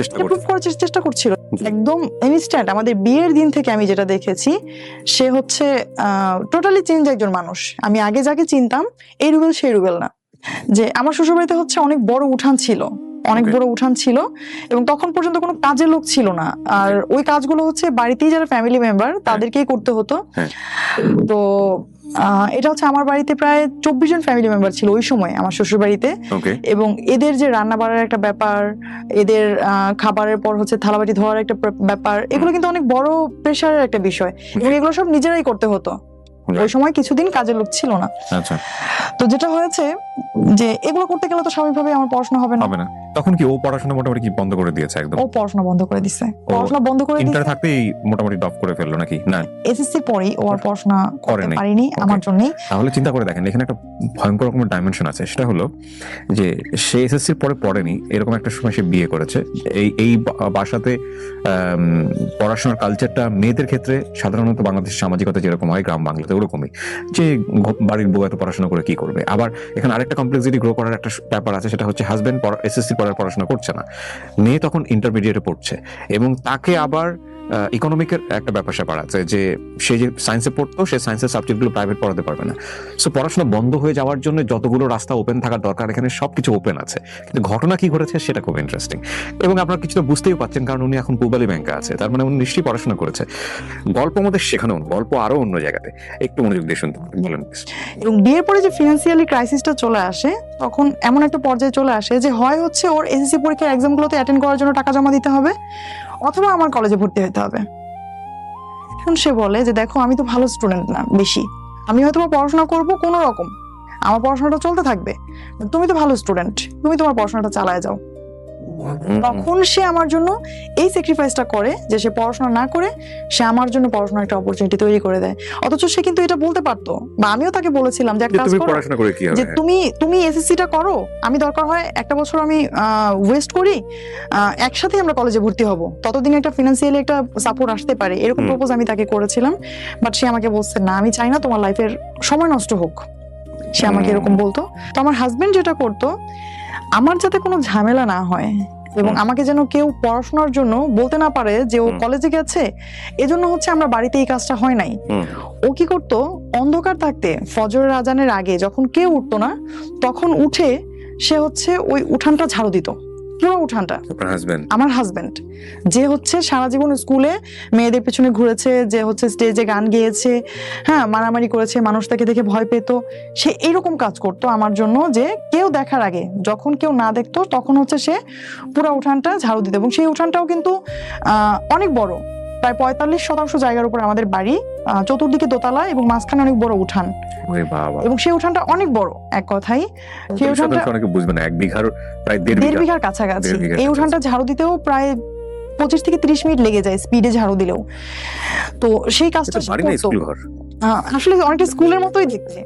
চেষ্টা করছিল একদম ইনস্ট্যান্ট। আমাদের বিয়ের দিন থেকে আমি যেটা দেখেছি, সে হচ্ছে টোটালি চেঞ্জ একজন মানুষ। আমি আগে যাকে চিনতাম এই রুবেল সেই রুবেল না। যে আমার শ্বশুরবাড়িতে হচ্ছে অনেক বড় উঠান ছিল এবং তখন পর্যন্ত কোনো কাজের লোক ছিল না, আর ওই কাজগুলো হচ্ছে বাড়িতেই যারা ফ্যামিলি মেম্বার তাদেরকেই করতে হতো। তো এটা হচ্ছে আমার বাড়িতে প্রায় 24 জন ফ্যামিলি মেম্বার ছিল ওই সময় আমার শ্বশুর বাড়িতে, এবং এদের যে রান্না বাড়ার একটা ব্যাপার, এদের খাবারের পর হচ্ছে থালাবাটি ধোয়ার একটা ব্যাপার, এগুলো কিন্তু অনেক বড় প্রেশারের একটা বিষয় এবং এগুলো সব নিজেরাই করতে হতো। ওই সময় কিছুদিন কাজের লোক ছিল না। তো যেটা হয়েছে যে এগুলো করতে গেলে তো স্বাভাবিকভাবে আমার পড়াশোনা হবে না। তখন কি ও পড়াশোনা মোটামুটি কি বন্ধ করে দিয়েছে? একদম ও পড়াশোনা বন্ধ করে দিয়েছে। ইন্টার থাকতেই মোটামুটি ড্রপ করে ফেললো নাকি? না, এসএসসির পরেই ও আর পড়াশোনা করতে পারেনি আমার জন্যই। তাহলে চিন্তা করে দেখেন, এখানে একটা ভয়ঙ্কর রকমের ডাইমেনশন আছে। সেটা হলো যে সে এসএসসির পরে পড়েনি, এরকম একটা সময় সে বিয়ে করেছে। এই বাসাতে পড়াশোনার কালচারটা মেয়েদের ক্ষেত্রে সাধারণত বাংলাদেশের সামাজিকতা যেরকম হয় গ্রাম বাংলাতে ওরকমই, যে বাড়ির বউ এত পড়াশোনা করে কি করবে। আবার এখানে আরেকটা কমপ্লেক্সিটি গ্রো করার একটা ব্যাপার আছে, সেটা হচ্ছে হাজবেন্ড এসএসসি পড়ার পড়াশোনা করছে না, মেয়ে তখন ইন্টারমিডিয়েটে পড়ছে, এবং তাকে আবার ইকোনমিকের একটা ব্যাপার স্যাপার আছে যে সে যে সায়েন্সে পড়তো, সে সায়েন্সের সাবজেক্টগুলো প্রাইভেট পড়াতে পারবে না। সো পড়াশোনা বন্ধ হয়ে যাওয়ার জন্য যতগুলো রাস্তা ওপেন থাকার দরকার, এখানে সবকিছু ওপেন আছে, কিন্তু ঘটনা কি ঘটেছে সেটা খুব ইন্টারেস্টিং। এবং আপনারা কিছু তো বুঝতেই পারছেন, কারণ উনি এখন পূবালী ব্যাংকে আছে, তার মানে উনি নিশ্চয়ই পড়াশোনা করেছে। গল্প আমাদের শেখানো, গল্প আরো অন্য জায়গাতে, একটু মনোযোগ দিয়ে শুনতে বলেন। এবং বিয়ের পরে যে ফিনান্সিয়ালি ক্রাইসিসটা চলে আসে, তখন এমন একটা পর্যায়ে চলে আসে যে হয় হচ্ছে ওর এসএসসি পরীক্ষার এক্সামগুলোতে অ্যাটেন্ড করার জন্য টাকা জমা দিতে হবে, অথবা আমার কলেজে ভর্তি হতে হবে। এখন সে বলে যে দেখো, আমি তো ভালো স্টুডেন্ট না বেশি, আমি হয়তো পড়াশোনা করবো কোনো রকম, আমার পড়াশোনাটা চলতে থাকবে, তুমি তো ভালো স্টুডেন্ট, তুমি তোমার পড়াশোনাটা চালায় যাও। তখন সে আমার জন্য এই স্যাক্রিফাইসটা করে যে সে পড়াশোনা না করে সে আমার জন্য পড়াশোনার একটা অপরচুনিটি তৈরি করে দেয়। অথচ সে কিন্তু এটা বলতে পারতো, বা আমিও তাকে বলেছিলাম যে একটা কাজ করো, যে তুমি এসএসসিটা করো, আমি দরকার হয় একটা বছর আমি ওয়েস্ট করি, একসাথে আমরা কলেজে ভর্তি হব, ততদিন একটা ফিনান্সিয়ালি একটা সাপোর্ট আসতে পারে, এরকম প্রপোজ আমি তাকে করেছিলাম। বাট সে আমাকে বলছে না, আমি চাই না তোমার লাইফের সময় নষ্ট হোক, সে আমাকে এরকম বলতো। তো আমার হাজবেন্ড যেটা করতো, আমার যাতে কোনো ঝামেলা না হয় এবং আমাকে যেন কেউ পড়াশোনার জন্য বলতে না পারে যে ও কলেজে গেছে, এজন্য হচ্ছে আমরা বাড়িতে এই কাজটা হয় নাই। ও কি করতো, অন্ধকার থাকতে ফজরের আজানের আগে যখন কেউ উঠতো না, তখন উঠে সে হচ্ছে ওই উঠানটা ঝাড়ু দিত, পুরো উঠানটা। আমার হাজবেন্ড যে হচ্ছে সারা জীবন স্কুলে মেয়েদের পিছনে ঘুরেছে, যে হচ্ছে স্টেজে গান গেয়েছে, হ্যাঁ মারামারি করেছে, মানুষ তাকে দেখে ভয় পেত, সে এইরকম কাজ করতো আমার জন্য, যে কেউ দেখার আগে, যখন কেউ না দেখতো তখন হচ্ছে সে পুরো উঠানটা ঝাড়ু দিত। এবং সেই উঠানটাও কিন্তু অনেক বড়, প্রায় 45% জায়গার উপর আমাদের বাড়ি, চতুর্দিকে দোতলা এবং মাঝখানে অনেক বড় উঠান, এবং সেই উঠানটা অনেক বড়। এক কথাই সেই উঠানটা অনেকে বুঝবে না, 1 বিঘার প্রায় 1.5 বিঘার কাছাকাছি। এই উঠানটা ঝাড়ু দিতেও প্রায় 25 থেকে 30 মিনিট লেগে যায় স্পিডে ঝাড়ু দিলেও। তো সেই কাজটা আসলে অনেকটা স্কুলের মতোই দেখতে,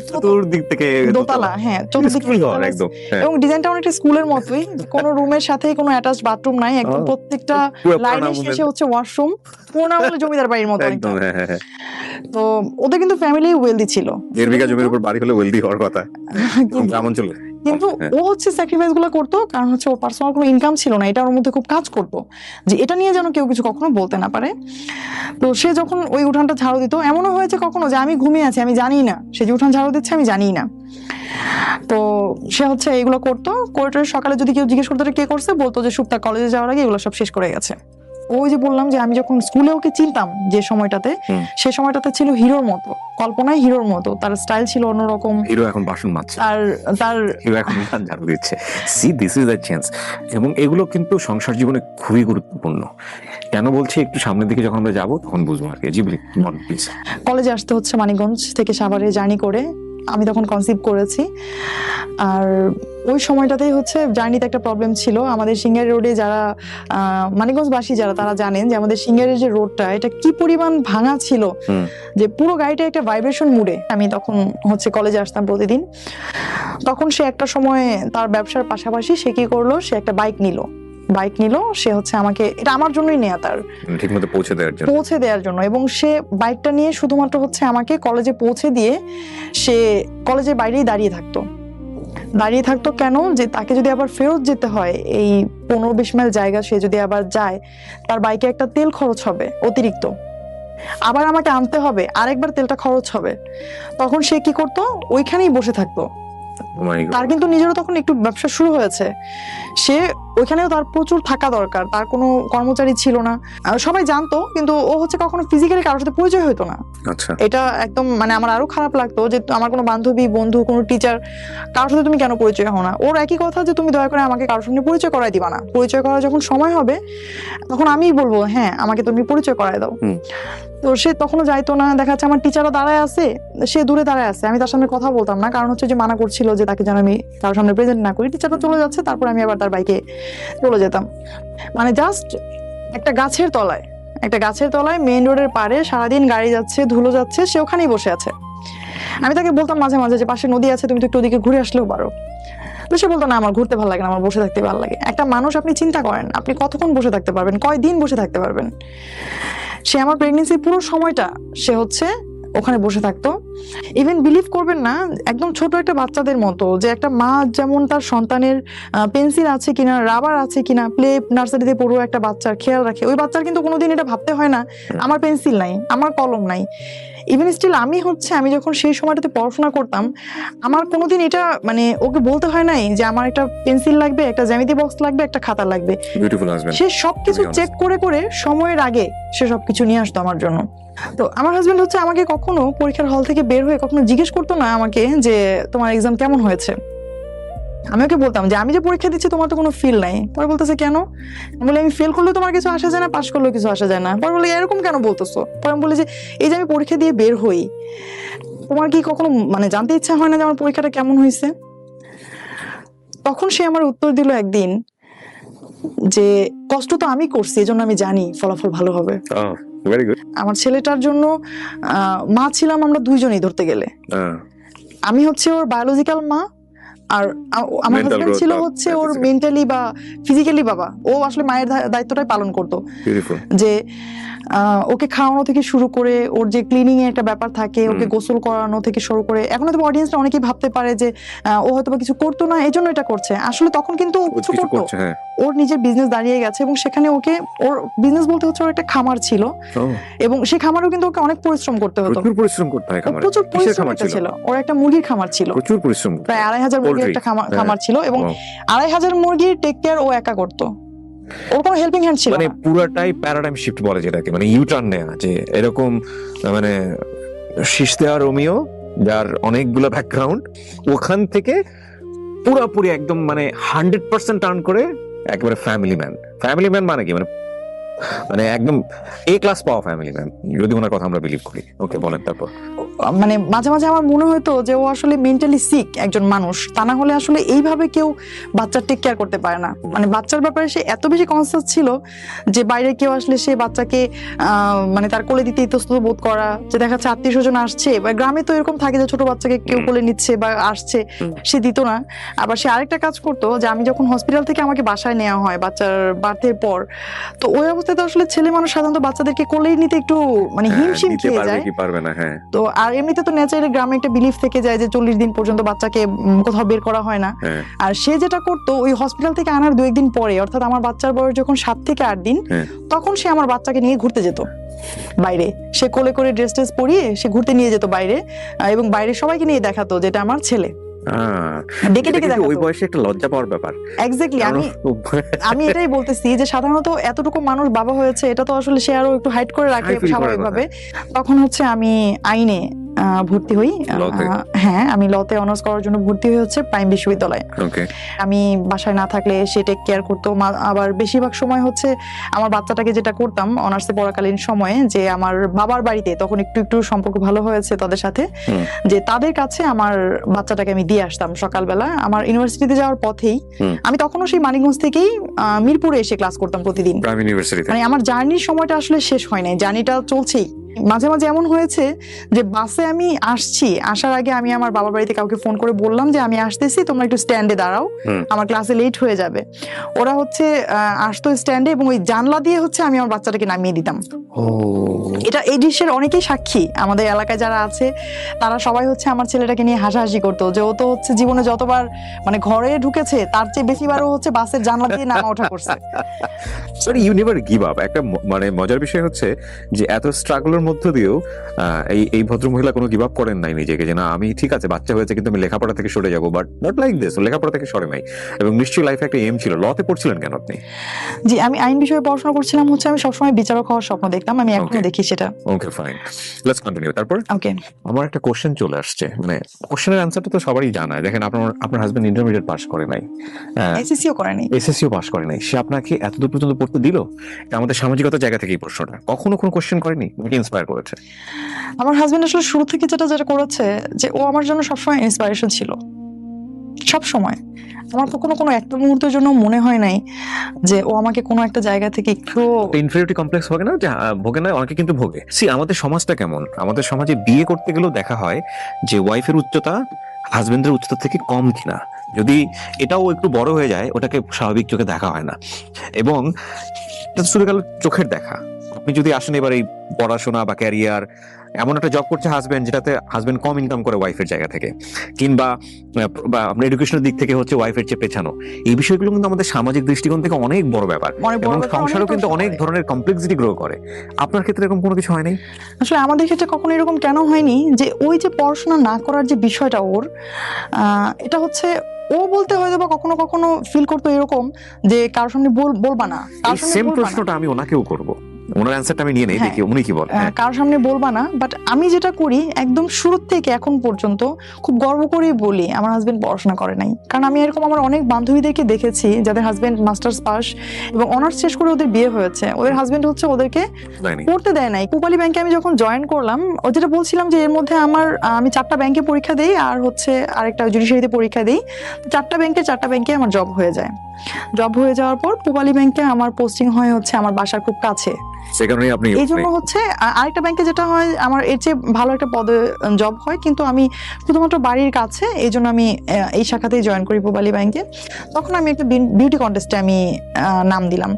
চতুর্দিক থেকে দোতলা, হ্যাঁ চতুর্দিক এবং ডিজাইনটা অনেকটা স্কুলের মতোই, কোনো রুমের সাথে কোনো অ্যাটাচড বাথরুম নাই, একদম প্রত্যেকটা লাইনের শেষে হচ্ছে ওয়াশরুম, পুরোনো আমলে জমিদার বাড়ির মতো একদম। তো ওদের কিন্তু ফ্যামিলি ওয়েলদি ছিল, 1.5 বিঘা জমির উপর বাড়ি হলে ওয়েলদি হওয়ার কথা গ্রাম অঞ্চলে, কিন্তু ও হচ্ছে স্যাক্রিফাইস গুলো করতো, কারণ হচ্ছে ওর পার্সোনাল কোনো ইনকাম ছিল না, এটা ওর মধ্যে খুব কাজ করতো যে এটা নিয়ে যেন কেউ কিছু কখনো বলতে না পারে। তো সে যখন ওই উঠানটা ঝাড়ু দিত, এমনও হয়েছে কখনো যে আমি ঘুমিয়ে আছি, আমি জানি না সে যে উঠান ঝাড়ু দিচ্ছে, আমি জানি না। তো সে হচ্ছে এগুলো করতো, করে সকালে যদি কেউ জিজ্ঞেস করতো কে করছে, বলতো যে সুপ্তা কলেজে যাওয়ার আগে এগুলো সব শেষ করে গেছে। ওই যে বললাম যে আমি যখন স্কুলে ওকে চিনতাম যে সময়টাতে, সে সময়টাতে ছিল হিরোর মতো, কল্পনায় হিরোর মতো, তার স্টাইল ছিল অন্যরকম। হিরো এখন বাসন মাজছে, তার হিরো এখন গান ঝাড়ু দিচ্ছে। C this is the change. এবং এগুলো কিন্তু সংসার জীবনে খুবই গুরুত্বপূর্ণ। কেন বলছি একটু সামনের দিকে যখন আমরা যাবো তখন বুঝবো আর কি। জি প্লিজ। কলেজে আসতে হচ্ছে মানিকগঞ্জ থেকে সাভারে জার্নি করে, আমি তখন কনসিভ করেছি। আর ওই সময়টাতেই হচ্ছে জার্নিতে একটা প্রবলেম ছিল। আমাদের সিঙ্গারি রোডে যারা মানিকগঞ্জবাসী যারা, তারা জানেন যে আমাদের সিঙ্গারের যে রোডটা, এটা কি পরিমাণ ভাঙা ছিল যে পুরো গাড়িটা একটা ভাইব্রেশন মুডে। আমি তখন হচ্ছে কলেজে আসতাম প্রতিদিন। তখন সে একটা সময় তার ব্যবসার পাশাপাশি সে কি করলো, সে একটা বাইক নিল। সে হচ্ছে আমাকে, এটা আমার জন্যই নেয়া, তার ঠিকমতো পৌঁছে দেওয়ার জন্য। এবং সে বাইকটা নিয়ে শুধুমাত্র হচ্ছে আমাকে কলেজে পৌঁছে দিয়ে সে কলেজের বাইরেই দাঁড়িয়ে থাকতো। কেন? যে তাকে যদি আবার ফেরত যেতে হয় এই 15-20 মাইল জায়গা, সে যদি আবার যায়, তার বাইকে একটা তেল খরচ হবে অতিরিক্ত, আবার আমাকে আনতে হবে, আরেকবার তেলটা খরচ হবে। তখন সে কি করতো, ওইখানেই বসে থাকতো। তার কিন্তু নিজেরও তখন একটু ব্যবসা শুরু হয়েছে, সে ওইখানেও তার প্রচুর থাকা দরকার। তার কোনো কর্মচারী ছিল না, সবাই জানতো, কিন্তু ও হচ্ছে কখনো ফিজিক্যালি কারোর সাথে পরিচয় হতো না। এটা একদম মানে আমার আরো খারাপ লাগতো যে আমার কোনো বান্ধবী, বন্ধু, কোনো টিচার, কারোর সাথে তুমি কেন পরিচয় হও না? ওর একই কথা যে তুমি দয়া করে আমাকে কারোর সঙ্গে পরিচয় করাই দিবা না, পরিচয় করার যখন সময় হবে তখন আমিই বলবো হ্যাঁ আমাকে তুমি পরিচয় করাই দাও। তো সে তখনও যাইতো না। দেখা যাচ্ছে আমার টিচারও দাঁড়ায় আছে, সে দূরে দাঁড়ায় আছে, আমি তার সামনে কথা বলতাম না, কারণ হচ্ছে যে মানা করছিল যে তাকে যেন আমি তার সামনে প্রেজেন্ট না করি। টিচারটা চলে যাচ্ছে, তারপর আমি আবার তার বাইকে চলে যেতাম। মানে জাস্ট একটা গাছের তলায় মেইন রোডের পাড়ে সারাদিন গাড়ি যাচ্ছে, ধুলো যাচ্ছে, সে ওখানেই বসে আছে। আমি তাকে বলতাম মাঝে মাঝে যে পাশে নদী আছে, তুমি তো একটু ওদিকে ঘুরে আসলেও পারো। তো সে বলতো না, আমার ঘুরতে ভালো লাগে না, আমার বসে থাকতে ভালো লাগে। একটা মানুষ, আপনি চিন্তা করেন আপনি কতক্ষণ বসে থাকতে পারবেন, কয়দিন বসে থাকতে পারবেন? সে আমার প্রেগনেন্সির পুরো সময়টা সে হচ্ছে ওখানে বসে থাকতো। ইভেন বিলিভ করবেন না, একদম ছোট একটা বাচ্চাদের মতো, যে একটা মা যেমন তার সন্তানের পেন্সিল আছে কিনা, রাবার আছে কিনা, প্লে নার্সারিতে পড়ুয়া একটা বাচ্চার খেয়াল রাখে, ওই বাচ্চার কিন্তু কোনোদিন এটা ভাবতে হয় না আমার পেন্সিল নাই, আমার কলম নাই। ইভেন স্টিল আমি যখন সেই সময়টাতে পড়াশোনা করতাম, আমার কোনোদিন এটা মানে ওকে বলতে হয় নাই যে আমার একটা পেন্সিল লাগবে, একটা জ্যামিতি বক্স লাগবে, একটা খাতা লাগবে। সে সবকিছু চেক করে সময়ের আগে সে সবকিছু নিয়ে আসতো আমার জন্য। তো আমার হাজবেন্ড হচ্ছে আমাকে কখনো পরীক্ষার হল থেকে বের হয়ে কখনো জিজ্ঞেস করতো না আমাকে যে তোমার এক্সাম কেমন হয়েছে। আমি ওকে বলতাম যে আমি যে পরীক্ষা দিচ্ছি তোমার তো কোনো ফিল নাই। পরে বলতেছে কেন? বলে আমি ফেল করলেও তোমার কিছু আসা যায় না, পাশ করলেও কিছু আসা যায় না। পরে বলে এরকম কেন বলতেছো? পরে আমি বলি যে এই যে আমি পরীক্ষা দিয়ে বের হই, তোমার কি কখনো মানে জানতে ইচ্ছা হয় না যে আমার পরীক্ষাটা কেমন হয়েছে? তখন সে আমার উত্তর দিল একদিন যে কষ্ট তো আমি করছি, এজন্য আমি জানি ফলাফল ভালো হবে। আমার ছেলেটার জন্য মা ছিলাম আমরা দুইজনই ধরতে গেলে। আমি হচ্ছে ওর বায়োলজিক্যাল মা, আর আমার হাজবেন্ড ছিল হচ্ছে ওর মেন্টালি বা ফিজিক্যালি বাবা। ও আসলে মায়ের দায়িত্বটাই পালন করতো, যে ওকে খাওয়ানো থেকে শুরু করে ওর যে ক্লিনিং এর একটা ব্যাপার থাকে, ওকে গোসল করানো থেকে শুরু করে। এখন হয়তো অডিয়েন্সরা অনেকেই ভাবতে পারে যে ও হয়তো কিছু করতো না এই জন্য এটা করছে, আসলে তখন কিন্তু কিছু করতো। ওর নিজের বিজনেস দাঁড়িয়ে গেছে এবং সেখানে ওকে, ওর বিজনেস বলতে হচ্ছে ওর একটা খামার ছিল, এবং সেই খামারেও কিন্তু ওকে অনেক পরিশ্রম করতে হতো। প্রচুর পরিশ্রম ছিল। ওর একটা মুরগির খামার ছিল, প্রচুর পরিশ্রম, প্রায় 2500 মুরগির একটা খামার ছিল, এবং 2500 মুরগির টেক কেয়ার ও একা করতো। ওর কোনো হেল্পিং হ্যান্ড ছিল না। মানে পুরাটাই প্যারাডাইম শিফট বলে যেটাকে, মানে ইউটার্ন নেয়া, যে এরকম মানে শিশতেয়া রোমিও যার অনেকগুলো ব্যাকগ্রাউন্ড, ওখান থেকে পুরোপুরি একদম মানে 100% টার্ন করে একেবারে ফ্যামিলি ম্যান মানে কি, মানে একদম এ ক্লাস পাওয়া ফ্যামিলি ম্যান, যদি ওনার কথা আমরা বিলিভ করি। ওকে বলেন। তারপর মানে মাঝে মাঝে আমার মনে হতো যে ও আসলে মেন্টালি সিক একজন মানুষ, তা না হলে আসলে এইভাবে কেউ বাচ্চার টেক কেয়ার করতে পারে না। মানে বাচ্চার ব্যাপারে সে এত বেশি কনসাস ছিল যে বাইরে কেউ আসলে সে বাচ্চাকে মানে তার কোলে দিতে ইতস্তত বোধ করা, যে দেখা যাচ্ছে আত্মীয় স্বজন আসছে, বা গ্রামে তো এরকম থাকে যে ছোট বাচ্চাকে কেউ কোলে নিচ্ছে বা আসছে, সে দিত না। আবার সে আরেকটা কাজ করতো, যে আমি যখন হসপিটাল থেকে আমাকে বাসায় নেওয়া হয় বাচ্চার বার্থের পর, তো ওই অবস্থায় তো আসলে ছেলে মানুষ সাধারণত বাচ্চাদেরকে কোলেই নিতে একটু মানে হিমশিম খেয়ে যায়। তো আর এমনিতে তো ন্যাচারালি গ্রামে একটা বিলিফ থেকে যায় যে 40 দিন পর্যন্ত বাচ্চাকে কোথাও বের করা হয় না। আর সে যেটা করতো, ওই হসপিটাল থেকে আনার 2-1 দিন পরে, অর্থাৎ আমার বাচ্চার বয়স যখন 7 থেকে 8 দিন, তখন সে আমার বাচ্চাকে নিয়ে ঘুরতে যেত বাইরে। সে কোলে করে ড্রেস পরিয়ে সে ঘুরতে নিয়ে যেত বাইরে, এবং বাইরে সবাইকে নিয়ে দেখাতো যেটা আমার ছেলে। ডেকে ডেকে ওই দেখাতো বয়সে একটা লজ্জা পাওয়ার ব্যাপার। এক্স্যাক্টলি। আমি এটাই বলতেছি যে সাধারণত এতটুকু মানুষ বাবা হয়েছে এটা তো আসলে সে আরো একটু হাইড করে রাখে Shy feel করার স্বাভাবিকভাবে। তখন হচ্ছে আমি আইনে ভর্তি হই। Law-তে? হ্যাঁ, আমি লতে অনার্স করার জন্য ভর্তি হয়ে হচ্ছে প্রাইম বিশ্ববিদ্যালয়ে। ওকে, আমি বাসায় না থাকলে সে টেক কেয়ার করতো। আবার বেশিরভাগ সময় হচ্ছে আমার বাচ্চাটাকে যেটা করতাম অনার্সে পড়াকালীন সময়ে, যে আমার বাবার বাড়িতে তখন একটু একটু সম্পর্ক ভালো হয়েছে তাদের সাথে, হুম। যে তাদের কাছে আমার বাচ্চাটাকে আমি দিয়ে আসতাম সকালবেলা আমার ইউনিভার্সিটিতে যাওয়ার পথেই। হুম। আমি তখনও সেই মানিকগঞ্জ থেকেই মিরপুরে এসে ক্লাস করতাম প্রতিদিন। প্রাইম ইউনিভার্সিটিতে। মানে আমার জার্নির সময়টা আসলে শেষ হয় নাই, জার্নিটা চলছেই। মাঝে মাঝে এমন হয়েছে যে বাসে আমি আসছি, আসার আগে আমি আমার বাবার বাড়িতে কাউকে ফোন করে বললাম যে আমি আসতেছি, তোমরা একটু স্ট্যান্ডে দাঁড়াও, হুম। আমার ক্লাসে লেট হয়ে যাবে। ওরা হচ্ছে আসতো স্ট্যান্ডে এবং ওই জানলা দিয়ে হচ্ছে আমি আমার বাচ্চাটাকে নামিয়ে দিতাম। ও, এটা এই দৃশ্যের অনেকেই সাক্ষী, আমাদের এলাকায় যারা আছে তারা সবাই হচ্ছে আমার ছেলেটাকে নিয়ে হাসাহাসি করতো যে ও তো হচ্ছে জীবনে যতবার মানে ঘরে ঢুকেছে তার চেয়ে বেশিবারও হচ্ছে বাসের জানলা দিয়ে নামা ওঠা করছে। Sorry, you never give up. একটা মানে মজার বিষয় হচ্ছে যে এত স্ট্রাগলের মধ্য দিয়েও এই ভদ্র মহিলা কোনো গিভ আপ করেন নাই নিজেকে, যে না আমি ঠিক আছে বাচ্চা হয়েছে কিন্তু আমি লেখাপড়া থেকে সরে যাবো, বাট নট লাইক দিস। লেখাপড়া থেকে সরে নাই, এবং নিশ্চয়ই লাইফে একটা এম ছিল। লতে পড়ছিলেন কেন আপনি? জি, আমি আইন বিষয়ে পড়াশোনা করছিলাম হচ্ছে, আমি সবসময় বিচারক হওয়ার স্বপ্ন দেখতাম, আমি এখনো Okay. দেখি সেটা। ওকে, ফাইন, লেটস কন্টিনিউ। তারপর ওকে, আমার একটা কোশ্চেন চলে আসছে, মানে কোশ্চেনের অ্যান্সারটা তো সবারই জানা। দেখেন, আপনার হাজবেন্ড ইন্টারমিডিয়েট পাস করে নাই, এসএসসিও করেনি। এসএসসিও পাস করে নাই, সে আপনাকে এতদূর পর্যন্ত পড়তে দিল? এটা আমাদের সামাজিকতার জায়গা থেকে এই প্রশ্নটা কখনো কোনো কোশ্চেন করেনি, আমাকে ইন্সপায়ার করেছে। আমার হাজবেন্ড আসলে শুরু থেকে যেটা করেছে যে ও আমার জন্য সবসময় ইন্সপিরেশন ছিল, সব সময়। আমার কখনো কোনো একটা মুহূর্তের জন্য মনে হয় নাই যে ও আমাকে কোনো একটা জায়গা থেকে একটু ইনফেরিয়রিটি কমপ্লেক্স ভোগে না, যে ভোগে না, অনেকে কিন্তু ভোগে। সি, আমাদের সমাজটা কেমন, আমাদের সমাজে বিয়ে করতে গেলেও দেখা হয় যে ওয়াইফের উচ্চতা হাজবেন্ডের উচ্চতা থেকে কম কিনা, যদি এটাও একটু বড় হয়ে যায় ওটাকে স্বাভাবিক চোখে দেখা হয় না। এবং এটা তো শুরু গেল চোখের দেখা। আপনি যদি আসেন এবার এই পড়াশোনা বা ক্যারিয়ার, এমন একটা জব করছে হাজবেন্ড যেটাতে হাজবেন্ড কম ইনকাম করে ওয়াইফের জায়গা থেকে, কিংবা আপনার এডুকেশনের দিক থেকে হচ্ছে ওয়াইফের চেয়ে পেছানো, এই বিষয়গুলো কিন্তু আমাদের সামাজিক দৃষ্টিকোণ থেকে অনেক বড় ব্যাপার, অনেক বড় এবং ব্যাপার, সংসারও অনেক কিন্তু কষ্ট অনেক করে। ধরনের কমপ্লেক্সিটি গ্রো করে। আপনার ক্ষেত্রে এরকম কোনো কিছু হয়নি? আসলে আমাদের ক্ষেত্রে কখনো এরকম কেন হয়নি যে ওই যে পড়াশোনা না করার যে বিষয়টা ওর, এটা হচ্ছে ও বলতে হয়তো বা কখনো কখনো ফিল করতো এরকম যে কারোর সামনে বলবা না, এই কারোর সামনে সেম বলবা না। প্রশ্নটা আমি ওনাকেও করব, ওনার অ্যান্সারটা আমি নিয়ে নেই, হ্যাঁ। দেখি উনি কি বলেন। হ্যাঁ। কারোর সামনে বলবা না, বাট আমি যেটা করি একদম শুরু থেকে এখন পর্যন্ত খুব গর্ব করেই বলি আমার হাজবেন্ড পড়াশোনা করে নাই। কারণ আমি এরকম আমার অনেক বান্ধবীদেরকে দেখেছি যাদের হাজবেন্ড মাস্টার্স পাস এবং অনার্স শেষ করে ওদের বিয়ে হয়েছে, ওদের হাজবেন্ড হচ্ছে ওদেরকে জানি। পড়তে দেয় নাই। পূবালী ব্যাংকে আমি যখন জয়েন করলাম, ও যেটা বলছিলাম যে এর মধ্যে আমি 4টা ব্যাংকে পরীক্ষা দেই আর হচ্ছে আরেকটা জুডিশিয়ারিতে পরীক্ষা দেই, 4টা ব্যাংকে আমার জব হয়ে যায়। জব হয়ে যাওয়ার পর পূবালী ব্যাংকে আমার পোস্টিং হয় হচ্ছে আমার বাসার খুব কাছে। সে কারণেই আপনি এই জন্য হচ্ছে আরেকটা ব্যাংকে যেটা হয় আমার এর চেয়ে ভালো একটা পদে জব হয়, কিন্তু আমি শুধুমাত্র বাড়ির কাছে, এই জন্য আমি এই শাখাতেই জয়েন করি পূবালী ব্যাংকে। তখন আমি একটা বিউটি কন্টেস্টে আমি নাম দিলাম।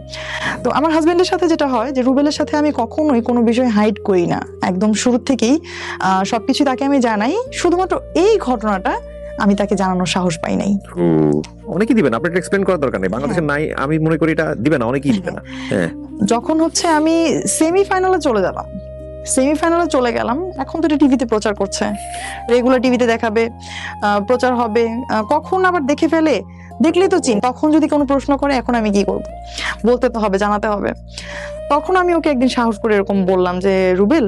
তো আমার হাজবেন্ডের সাথে যেটা হয় যে রুবেলের সাথে আমি কখনোই কোনো বিষয় হাইড করি না, একদম শুরু থেকেই সবকিছু তাকে আমি জানাই। শুধুমাত্র এই ঘটনাটা আমি তাকে জানানোর সাহস পাই নাই। অনেকেই দিবেন, আপনার এক্সপ্লেন করার দরকার নেই, বাংলাদেশে নাই, আমি মনে করি এটা দিবে না, অনেকেই দিবে না। হ্যাঁ, যখন হচ্ছে আমি সেমিফাইনালে চলে গেলাম, এখন তো এটা টিভিতে প্রচার করছে, রেগুলার টিভিতে দেখাবে, প্রচার হবে, কখন আবার দেখে ফেলে, দেখলেই তো চিন। তখন যদি কোনো প্রশ্ন করে এখন আমি কি করব, বলতে তো হবে, জানাতে হবে। তখন আমি ওকে একদিন সাহস করে এরকম বললাম যে রুবেল,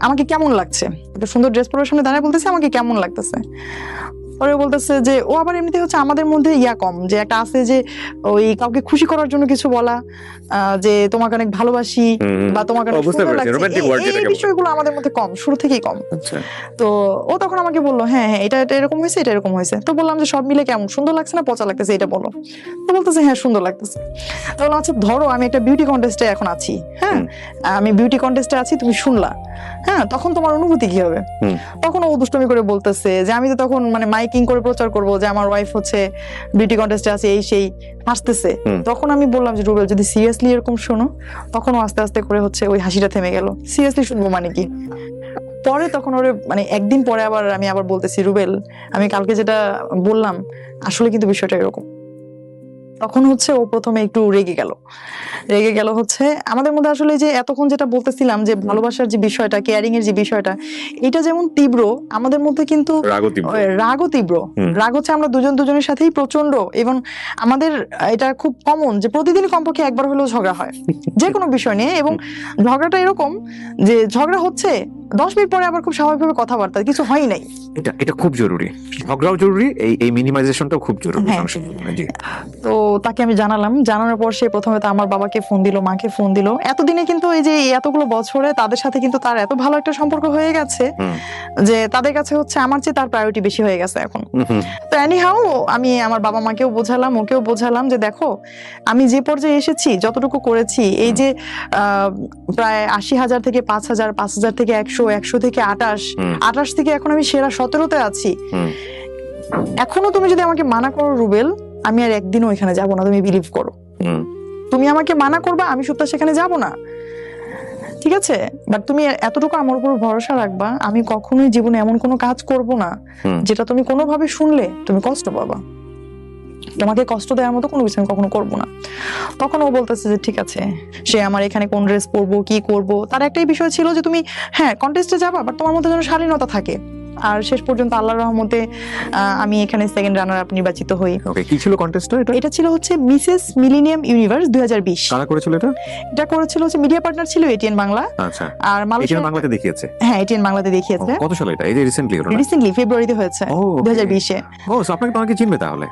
আমাকে কেমন লাগছে, একটা সুন্দর ড্রেস পরার সামনে দাঁড়ায় বলতেছে আমাকে কেমন লাগতেছে। পরে বলতেছে যে ও আবার এমনিতে হচ্ছে আমাদের মধ্যে কম, যে একটা আছে যে ওই কাউকে খুশি করার জন্য কিছু বলা, যে তোমাকে অনেক ভালোবাসি বা তোমাকে অনেক বুঝতে সুন্দর পেরেছি, লাগছে, romantic word এই যেটাকে বলে। বিষয়গুলো আমাদের মধ্যে কম, শুরু থেকেই কম। আচ্ছা। তো ও তখন আমাকে বললো হ্যাঁ হ্যাঁ এটা এরকম হয়েছে, এটা এরকম হয়েছে। তো বললাম যে সব মিলে কেমন, সুন্দর লাগছে না পচা লাগতেছে, এটা বলো। তো বলতেছে হ্যাঁ সুন্দর লাগতেছে। তো বললাম আচ্ছা ধরো আমি একটা বিউটি কন্টেস্টে এখন আছি, হ্যাঁ আমি বিউটি কন্টেস্টে আছি, তুমি শুনলা, হ্যাঁ তখন তোমার অনুভূতি কি হবে? তখন ও দুষ্টমি করে বলতেছে যে আমি তো তখন মানে মাইকিং করে প্রচার করবো যে আমার ওয়াইফ হচ্ছে বিউটি কন্টেস্টে আছে, এই সেই, হাসতেছে। তখন আমি বললাম যে রুবেল যদি সিরিয়াসলি এরকম শোনো, তখন ও আস্তে আস্তে করে হচ্ছে ওই হাসিটা থেমে গেল। সিরিয়াসলি শুনবো মানে কি? পরে তখন ওরে মানে একদিন পরে আমি আবার বলতেছি রুবেল আমি কালকে যেটা বললাম আসলে কিন্তু বিষয়টা এরকম। তখন হচ্ছে ও প্রথমে একটু রেগে গেল হচ্ছে আমাদের মধ্যে আসলে যে এতক্ষণ যেটা বলতেছিলাম যে ভালোবাসার যে বিষয়টা, কেয়ারিং এর যে বিষয়টা, এটা যেমন তীব্র আমাদের মধ্যে কিন্তু রাগও তীব্র। রাগ হচ্ছে আমরা দুজনের সাথেই প্রচন্ড, এবং আমাদের এটা খুব কমন যে প্রতিদিনই কমপক্ষে একবার হলেও ঝগড়া হয় যে কোনো বিষয় নিয়ে, এবং ঝগড়াটা এরকম যে ঝগড়া হচ্ছে 10 মিনিট পরে আবার খুব স্বাভাবিকভাবে কথাবার্তা, কিছু হয় নাই। এটা খুব জরুরি, ঝগড়াও জরুরি, এই মিনিমাইজেশনটাও খুব জরুরি। হ্যাঁ। তো তাকে আমি জানানোর পর সে প্রথমে তো আমার বাবাকে ফোন দিল, মাকে ফোন দিল। এতদিনে কিন্তু এই যে এতগুলো বছরে তাদের সাথে কিন্তু তার এত ভালো একটা সম্পর্ক হয়ে গেছে যে তাদের কাছে হচ্ছে আমার চেয়ে তার প্রায়োরিটি বেশি হয়ে গেছে এখন। তো এনিহাউ আমি আমার বাবা মাকেও বোঝালাম, ওকেও বোঝালাম যে দেখো আমি যে পর্যায়ে এসেছি, যতটুকু করেছি, এই যে প্রায় 80,000 থেকে 5,000, 5,000 থেকে 100, 100 থেকে 28 থেকে এখন আমি সেরা 17তে আছি। এখনো তুমি যদি আমাকে মানা করো রুবেল, আমি আর একদিনও এখানে যাব না, তুমি বিলিভ করো। তুমি আমাকে মানা করবা, আমি সত্যি সেখানে যাব না, ঠিক আছে? বাট তুমি এতটুকু আমার উপর ভরসা রাখবা, আমি কখনোই জীবনে এমন কোনো কাজ করব না যেটা তুমি কোনোভাবে শুনলে তুমি কষ্ট পাবা। তোমাকে কষ্ট দেওয়ার মতো কোনো কিছু আমি কখনো করবো না। তখন ও বলতেছে যে ঠিক আছে, সে আমার এখানে কোন ড্রেস পরবো, কি করব, তার একটাই বিষয় ছিল যে তুমি হ্যাঁ কন্টেস্টে যাবা, বাট তোমার মধ্যে যেন শালীনতা থাকে। আর শেষ পর্যন্ত আল্লাহর রহমতে আমি এখানে সেকেন্ড রানার আপ নির্বাচিত হই। ওকে, কি ছিল কন্টেস্টটা? এটা ছিল হচ্ছে মিসেস মিলেনিয়াম ইউনিভার্স 2020। কারা করেছিল এটা? এটা করেছিল হচ্ছে মিডিয়া পার্টনার ছিল এটিএন বাংলা। আচ্ছা। আর এটিএন বাংলাতে দেখিয়েছে? হ্যাঁ, এটিএন বাংলাতে দেখিয়েছে। কত সালে এটা? এই যে রিসেন্টলি ফেব্রুয়ারিতে হয়েছে 2020 এ। ও, সো আপনাকে তো অনেকে চিনবে তাহলে।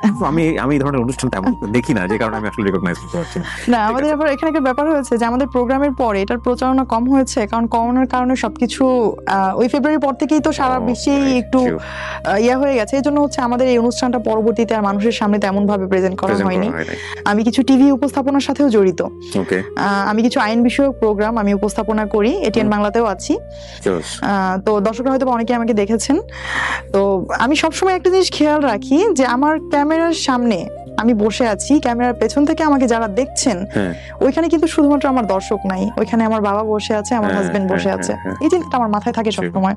আমি এই ধরনের অনুষ্ঠান তেমন দেখি না, যে কারণে আমি আসলে রিকগনাইজ করতে পারছি না। আমাদের আবার এখানে একটা ব্যাপার হয়েছে যে আমাদের প্রোগ্রামের পরে এটার প্রচারণা কম হয়েছে, কারণ করোনার কারণে সবকিছু ওই ফেব্রুয়ারি পর থেকেই তো সারা বিশ্বেই একটু ইয়া হয়ে গেছে। এই জন্য হচ্ছে আমাদের এই অনুষ্ঠানটা পরবর্তীতে আর মানুষের সামনে তেমন ভাবে প্রেজেন্ট করা হয়নি। আমি কিছু টিভি উপস্থাপনার সাথেও জড়িত। আমি কিছু আইন বিষয়ক প্রোগ্রাম আমি উপস্থাপনা করি, এটিএন বাংলাতেও আছি। তো দর্শকরা হয়তো অনেকে আমাকে দেখেছেন। তো আমি সবসময় একটা জিনিস খেয়াল রাখি যে আমার ক্যামেরার সামনে আমি বসে আছি, ক্যামেরার পেছন থেকে আমাকে যারা দেখছেন ওইখানে কিন্তু শুধুমাত্র আমার দর্শক নাই, ওইখানে আমার বাবা বসে আছে, আমার হাজবেন্ড বসে আছে। এই জিনিসটা আমার মাথায় থাকে সবসময়।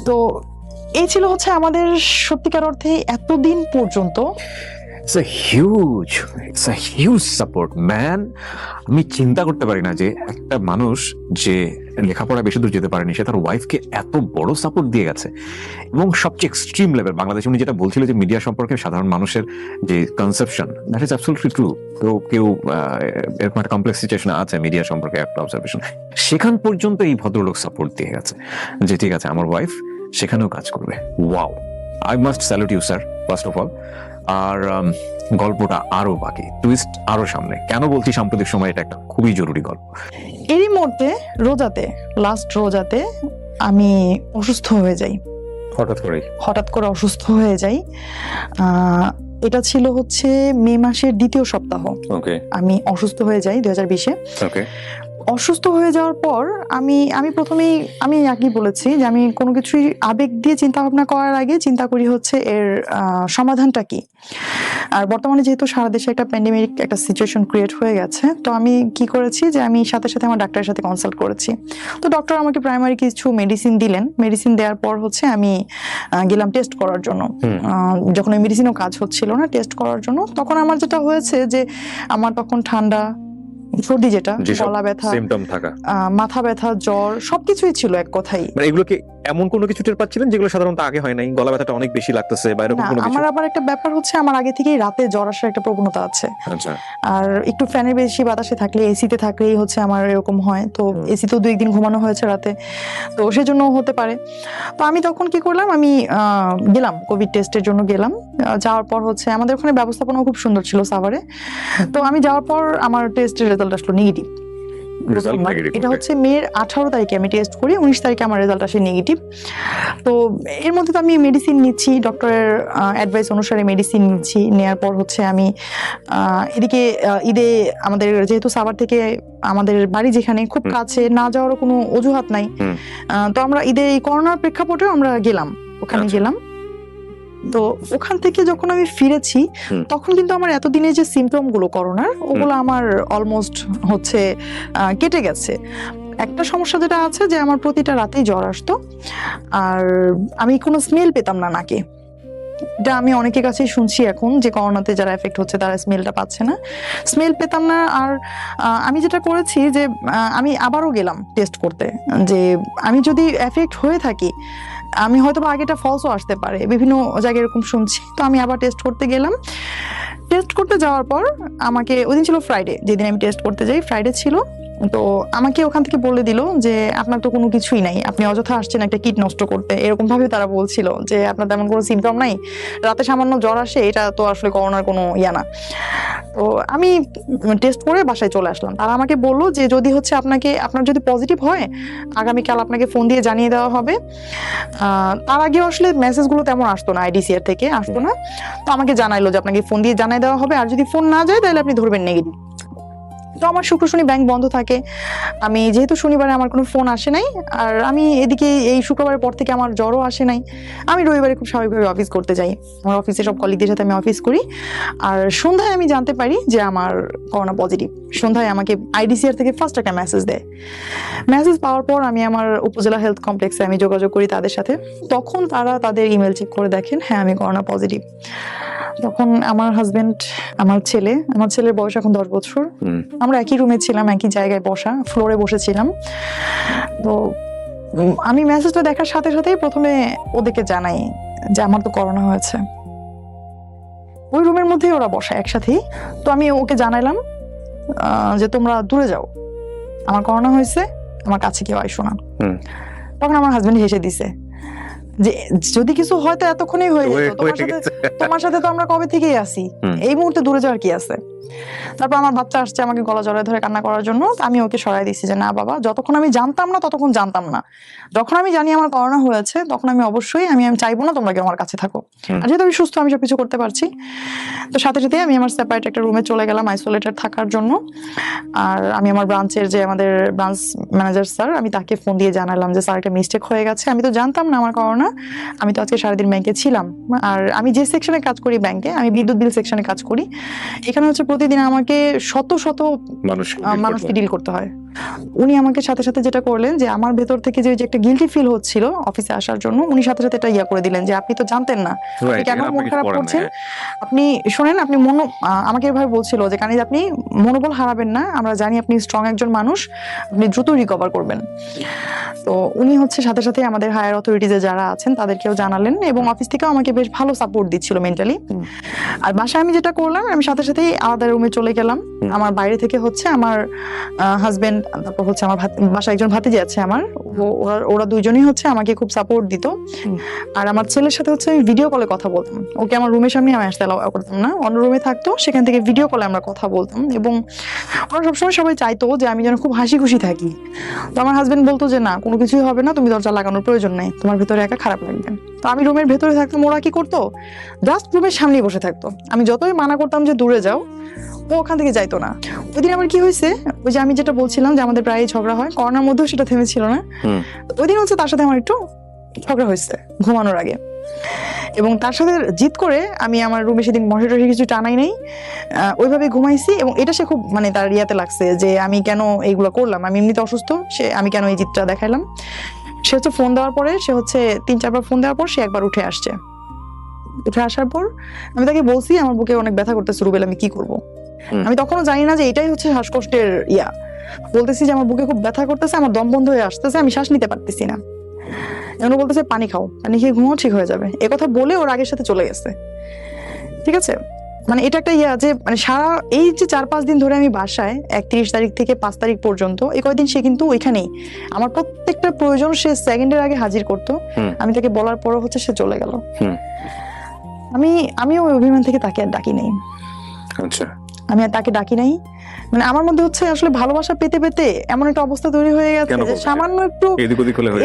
তো এই ছিল হচ্ছে আমাদের সত্যিকার অর্থে এতদিন পর্যন্ত It's a huge support, man. আমি চিন্তা করতে পারি না যে একটা মানুষ যে লেখাপড়া বেশি দূর যেতে পারেনি, সে তার ওয়াইফকে এত বড় সাপোর্ট দিয়ে গেছে, এবং সবচেয়ে এক্সট্রিম লেভেল। বাংলাদেশে উনি যেটা বলছিল যে মিডিয়া সম্পর্কে সাধারণ মানুষের যে conception, that is absolutely true. তো কেউ এরকম একটা কমপ্লেক্স সিচুয়েশন আছে মিডিয়া সম্পর্কে, একটা অবজারভেশন, সেখান পর্যন্ত এই ভদ্রলোক সাপোর্ট দিয়ে গেছে যে ঠিক আছে আমার ওয়াইফ সেখানেও কাজ করবে। Wow, I must salute you sir, first of all. আর গল্পটা আরো বাকি, টুইস্ট আরো সামনে। কেন বলছি সাম্প্রতিক সময় এটা একটা খুবই জরুরি গল্প। এরই মধ্যে লাস্ট রোজাতে আমি অসুস্থ হয়ে যাই, হঠাৎ করে অসুস্থ হয়ে যাই। এটা ছিল হচ্ছে মে মাসের 2য় সপ্তাহ। আমি অসুস্থ হয়ে যাই 2020-এ। অসুস্থ হয়ে যাওয়ার পর আমি প্রথমেই আমি আগেই বলেছি যে আমি কোনো কিছুই আবেগ দিয়ে চিন্তা ভাবনা করার আগে চিন্তা করি হচ্ছে এর সমাধানটা কি। আর বর্তমানে যেহেতু সারা দেশে একটা প্যান্ডেমিক একটা সিচুয়েশন ক্রিয়েট হয়ে গেছে, তো আমি কি করেছি যে আমি সাথে সাথে আমার ডাক্তারের সাথে কনসাল্ট করেছি। তো ডক্টর আমাকে প্রাইমারি কিছু মেডিসিন দিলেন। মেডিসিন দেওয়ার পর হচ্ছে আমি গেলাম টেস্ট করার জন্য। যখন ওই মেডিসিনও কাজ হচ্ছিল না, টেস্ট করার জন্য, তখন আমার যেটা হয়েছে যে আমার তখন ঠান্ডা, সর্দি, যেটা গলা ব্যথা, সিম্পটম থাকা, মাথা ব্যথা, জ্বর, সবকিছুই ছিল এক কথাই। মানে এগুলো কি এমন কোনো কিছু টের পাচ্ছিলেন যেগুলো সাধারণত আগে হয় নাই? গলা ব্যথাটা অনেক বেশি লাগতেছে বা এরকম কোনো কিছু? আমার আবার একটা ব্যাপার হচ্ছে আমার আগে থেকেই রাতে জ্বর আসার একটা প্রবণতা আছে। আচ্ছা। আর একটু ফ্যানের বেশি বাতাসে থাকলে, এসিতে থাকলেই হচ্ছে আমার এরকম হয়। তো এসিতেও 2-1 দিন ঘুমানো হয়েছে রাতে, তো সেজন্য হতে পারে। তো আমি তখন কি করলাম, আমি গেলাম কোভিড টেস্টের জন্য গেলাম। যাওয়ার পর হচ্ছে আমাদের ওখানে ব্যবস্থাপনা খুব সুন্দর ছিল সাভারে। তো আমি যাওয়ার পর আমার টেস্টের রেজাল্ট আসলো নেগেটিভ। এটা হচ্ছে মের 18 তারিখে আমি টেস্ট করি, 19 তারিখে আমার রেজাল্ট আসে নেগেটিভ। তো এর মধ্যে তো আমি মেডিসিন নিচ্ছি, ডক্টরের অ্যাডভাইস অনুসারে মেডিসিন নিচ্ছি। নেওয়ার পর হচ্ছে আমি এদিকে ঈদে আমাদের যেহেতু সাভার থেকে আমাদের বাড়ি যেখানে খুব কাছে, না যাওয়ারও কোনো অজুহাত নাই। তো আমরা ঈদে এই করোনার প্রেক্ষাপটেও আমরা গেলাম, ওখানে গেলাম। তো ওখান থেকে যখন আমি ফিরেছি তখন কিন্তু আমার এতদিনে যে সিমটম গুলো করোনার, ওগুলো আমার অলমোস্ট হচ্ছে কেটে গেছে। একটা সমস্যা যেটা আছে যে আমার প্রতিটা রাতেই জ্বর আসতো, আর আমি কোনো স্মেল পেতাম না নাকে। এটা আমি অনেকের কাছেই শুনছি এখন যে করোনাতে যারা এফেক্ট হচ্ছে তারা স্মেলটা পাচ্ছে না। স্মেল পেতাম না। আর আমি যেটা করেছি যে আমি আবারও গেলাম টেস্ট করতে, যে আমি যদি এফেক্ট হয়ে থাকি, আমি হয়তো বা আগেটা ফলসও আসতে পারে, বিভিন্ন জায়গায় এরকম শুনছি। তো আমি আবার টেস্ট করতে গেলাম। টেস্ট করতে যাওয়ার পর আমাকে, ওই দিন ছিল ফ্রাইডে, যেদিন আমি টেস্ট করতে যাই ফ্রাইডে ছিল, তো আমাকে ওখান থেকে বলে দিল যে আপনার তো কোনো কিছুই নাই, আপনি অযথা আসছেন একটা কিট নষ্ট করতে, এরকম ভাবে তারা বলছিল যে আপনার তেমন কোনো সিমটম নাই, রাতে সামান্য জ্বর আসে, এটা তো আসলে করোনার কোনো ইয়া না। তো আমি টেস্ট করে বাসায় চলে আসলাম। তারা আমাকে বললো যে যদি হচ্ছে আপনার যদি পজিটিভ হয়, আগামীকাল আপনাকে ফোন দিয়ে জানিয়ে দেওয়া হবে। তার আগেও আসলে মেসেজগুলো তেমন আসতো না, আইডিসিআর থেকে আসতো না। তো আমাকে জানাইলো যে আপনাকে ফোন দিয়ে জানিয়ে দেওয়া হবে, আর যদি ফোন না যায় তাহলে আপনি ধরবেন নেগেটিভ। তো আমার শুক্র শনি ব্যাংক বন্ধ থাকে, আমি যেহেতু শনিবারে আমার কোনো ফোন আসে নাই, আর আমি এদিকে এই শুক্রবারের পর থেকে আমার জ্বরও আসে নাই, আমি রবিবারে খুব স্বাভাবিকভাবে অফিস করতে যাই, আমার অফিসে সব কলিগদের সাথে আমি অফিস করি। আর সন্ধ্যায় আমি জানতে পারি যে আমার করোনা পজিটিভ। সন্ধ্যায় আমাকে আইডিসিআর থেকে ফার্স্ট একটা মেসেজ দেয়। মেসেজ পাওয়ার পর আমি আমার উপজেলা হেলথ কমপ্লেক্সে আমি যোগাযোগ করি তাদের সাথে। তখন তারা তাদের ইমেল চেক করে দেখেন হ্যাঁ আমি করোনা পজিটিভ। তখন আমার হাজবেন্ড, আমার ছেলের বয়স এখন 10 বছর, আমরা একই রুমে ছিলাম, একই জায়গায় বসা, ফ্লোরে বসেছিলাম। তো আমি মেসেজটা দেখার সাথে সাথেই প্রথমে ওদেরকে জানাই যে আমার তো করোনা হয়েছে। ওই রুমের মধ্যেই ওরা বসা একসাথেই। তো আমি ওকে জানাইলাম যে তোমরা দূরে যাও, আমার করোনা হয়েছে, আমার কাছে কেউ আইসো না। তখন আমার হাজবেন্ড হেসে দিছে যে যদি কিছু হয়তো এতক্ষণই হয়ে যেত, তোমার সাথে তো আমরা কবে থেকেই আছি, এই মুহূর্তে দূরে যাওয়ার কি আছে। তারপর আমার বাচ্চা আসছে আমাকে গলা জড়ায় ধরে কান্না করার জন্য, আমি ওকে সরাই দিচ্ছি যে না বাবা, যতক্ষণ আমি জানতাম না ততক্ষণ জানতাম না, যখন আমি জানি আমার করোনা হয়েছে তখন আমি অবশ্যই আমি চাইবো না তোমরা কেউ আমার কাছে থাকো, আর যেহেতু আমি সুস্থ আমি সবকিছু করতে পারছি। তো সাথে সাথে আমি আমার সেপারেট একটা রুমে চলে গেলাম আইসোলেটেড থাকার জন্য। আর আমি আমার ব্রাঞ্চের যে আমাদের ব্রাঞ্চ ম্যানেজার স্যার, আমি তাকে ফোন দিয়ে জানালাম যে স্যার একটা মিস্টেক হয়ে গেছে, আমি তো জানতাম না আমার করোনা, আমি তো আজকে সারাদিন ব্যাংকে ছিলাম, আর আমি যে সেকশনে কাজ করি ব্যাংকে, আমি বিদ্যুৎ বিল সেকশনে কাজ করি, এখানে হচ্ছে প্রতিদিন আমাকে শত শত মানুষকে ডিল করতে হয়। উনি আমাকে সাথে সাথে যেটা করলেন যে আমার ভেতর থেকে যে একটা গিল্টি ফিল হচ্ছিল অফিসে আসার জন্য, উনি সাথে সাথে এটা ইয়া করে দিলেন যে আপনি তো জানতেন না, কেন মন খারাপ করছেন, আপনি শোনেন, আপনি আমাকে এভাবে বলছিল যে কানিজ আপনি মনোবল হারাবেন না, আমরা জানি আপনি স্ট্রং একজন মানুষ, আপনি দ্রুত রিকভার করবেন। তো উনি হচ্ছে সাথে সাথে আমাদের হায়ার অথরিটিজে যারা আছেন তাদেরকেও জানালেন, এবং অফিস থেকেও আমাকে বেশ ভালো সাপোর্ট দিচ্ছিল মেন্টালি। আর বাসায় আমি যেটা করলাম, আমি সাথে সাথেই আলাদা রুমে চলে গেলাম। আমার বাইরে থেকে হচ্ছে আমার হাজবেন্ড, তারপর হচ্ছে আমার বাসায় একজন ভাতিজি আছে আমার, ওরা দুইজনই হচ্ছে আমাকে খুব সাপোর্ট দিত। আর আমার ছেলের সাথে হচ্ছে আমি ভিডিও কলে কথা বলতাম, ওকে আমার রুমের সামনে আমি আসতে অ্যালাউ করতাম না, অন্য রুমে থাকতো, সেখান থেকে ভিডিও কলে আমরা কথা বলতাম, এবং ওরা সবসময় সবাই চাইতো যে আমি যেন খুব হাসি খুশি থাকি। তো আমার হাজবেন্ড বলতো যে না, কোনো কিছুই হবে না, তুমি দরজা লাগানোর প্রয়োজন নেই, তোমার ভেতরে একা খারাপ লাগবে। তো আমি রুমের ভেতরে থাকতাম, ওরা কি করতো জাস্ট রুমের সামনেই বসে থাকতো, আমি যতই মানা করতাম যে দূরে যাও, ও ওখান থেকে যাইতো না। ওই দিন আবার কি হয়েছে, ওই যে আমি যেটা বলছিলাম যে আমাদের প্রায় ঝগড়া হয়, করোনার মধ্যেও সেটা থেমেছিল না। ওই দিন হচ্ছে তার সাথে আমার একটু ঝগড়া হয়েছে ঘুমানোর আগে, এবং তার সাথে জিদ করে আমি আমার রুমে সেদিন মশা টশি কিছু টানাই নাই, ওইভাবে ঘুমাইছি। এবং এটা সে খুব তার ইয়াতে লাগছে যে আমি কেন এইগুলো করলাম, আমি এমনিতে অসুস্থ, আমি কেন এই জিদটা দেখাইলাম। সে হচ্ছে ফোন দেওয়ার পরে, সে হচ্ছে 3-4 বার ফোন দেওয়ার পর সে একবার উঠে আসছে। উঠে আসার পর আমি তাকে বলছি আমার বুকে অনেক ব্যথা করতেছে রুবেল, আমি কি করব। আমি তখনও জানি না যে এটাই হচ্ছে শ্বাসকষ্টের ইয়া, বলতেছি যে আমার বুকে খুব ব্যথা করতেছে, আমার দম বন্ধ হয়ে আসতেছে, আমি শ্বাস নিতে পারতেছি না। এমন বলতেছে পানি খাও, পানি খেয়ে ঘুমাও, ঠিক হয়ে যাবে। এ কথা বলে ওর আগের সাথে চলে গেছে। ঠিক আছে, এটা একটা ইয়া যে সারা এই যে 4-5 দিন ধরে আমি বাসায় 31 তারিখ থেকে 5 তারিখ পর্যন্ত এই কয়েকদিন সে কিন্তু ওইখানেই আমার প্রত্যেকটা প্রয়োজন সে সেকেন্ডের আগে হাজির করতো। আমি তাকে বলার পরও হচ্ছে সে চলে গেল। আমি ওই অভিমান থেকে তাকে আর ডাকি নাই। আচ্ছা, আমি আর তাকে ডাকি নাই। আমার মধ্যে হচ্ছে আসলে ভালোবাসা পেতে পেতে এমন একটা অবস্থা তৈরি হয়ে গেছে যে সামান্য একটু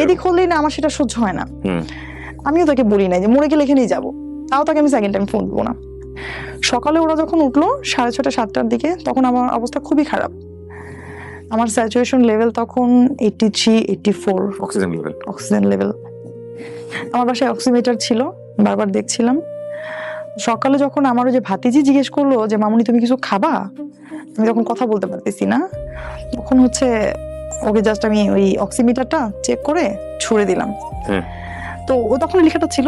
এদিক হলেই না আমার সেটা সহ্য হয় না। আমিও তাকে বলি নাই যে মরে গেলে এখানেই যাবো, তাও তাকে আমি সেকেন্ড টাইম ফোন দেবো না। সকালে ওরা যখন উঠলো 6:30-7টার দিকে, তখন আমার অবস্থা খুবই খারাপ। আমার স্যাচুরেশন লেভেল তখন 83-84 অক্সিজেন লেভেল। আমার বাসায় অক্সিমিটার ছিল, বারবার দেখছিলাম। সকালে যখন আমার যে ভাতিজি জিজ্ঞেস করলো যে মামুনি তুমি কিছু খাবা, আমি যখন কথা বলতে পারতেছি না, তখন হচ্ছে ওকে জাস্ট আমি ওই অক্সিমিটারটা চেক করে ছুড়ে দিলাম। তো ও তখন লেখাটা ছিল,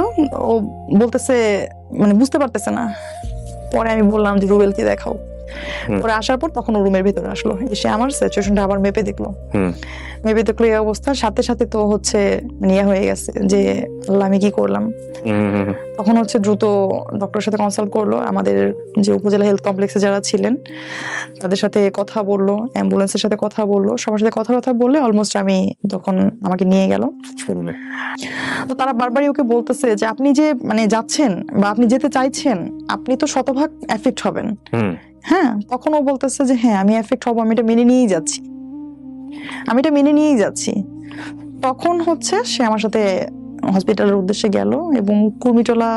ও বলতেছে মানে বুঝতে পারতেছে না। পরে আমি বললাম যে রুবেলকে দেখাও। পরে আসার পর তখন ও রুমের ভেতরে আসলো, এসে আমার সিচুয়েশনটা আবার মেপে দেখলো। মেপে দেখলো এই অবস্থা, সাথে সাথে তো হচ্ছে মানে ইয়ে হয়ে গেছে যে আল্লাহ আমি কি করলাম। তখন হচ্ছে দ্রুত ডক্টরের সাথে কনসাল্ট করলো, আমাদের যে উপজেলা হেলথ কমপ্লেক্সে যারা ছিলেন তাদের সাথে কথা বললো, অ্যাম্বুলেন্সের সাথে কথা বললো, সবার সাথে কথা বললে অলমোস্ট আমি তখন আমাকে নিয়ে গেল। তো তারা বারবারই ওকে বলতেছে যে আপনি যে মানে যাচ্ছেন বা আপনি যেতে চাইছেন, আপনি তো শতভাগ এফেক্ট হবেন। হ্যাঁ, তখন ও বলতেছে যে হ্যাঁ আমি এফেক্ট হবো, আমি এটা মেনে নিয়েই যাচ্ছি। তখন হচ্ছে সে আমার সাথে হসপিটালের উদ্দেশ্যে গেল এবং কুর্মিটোলা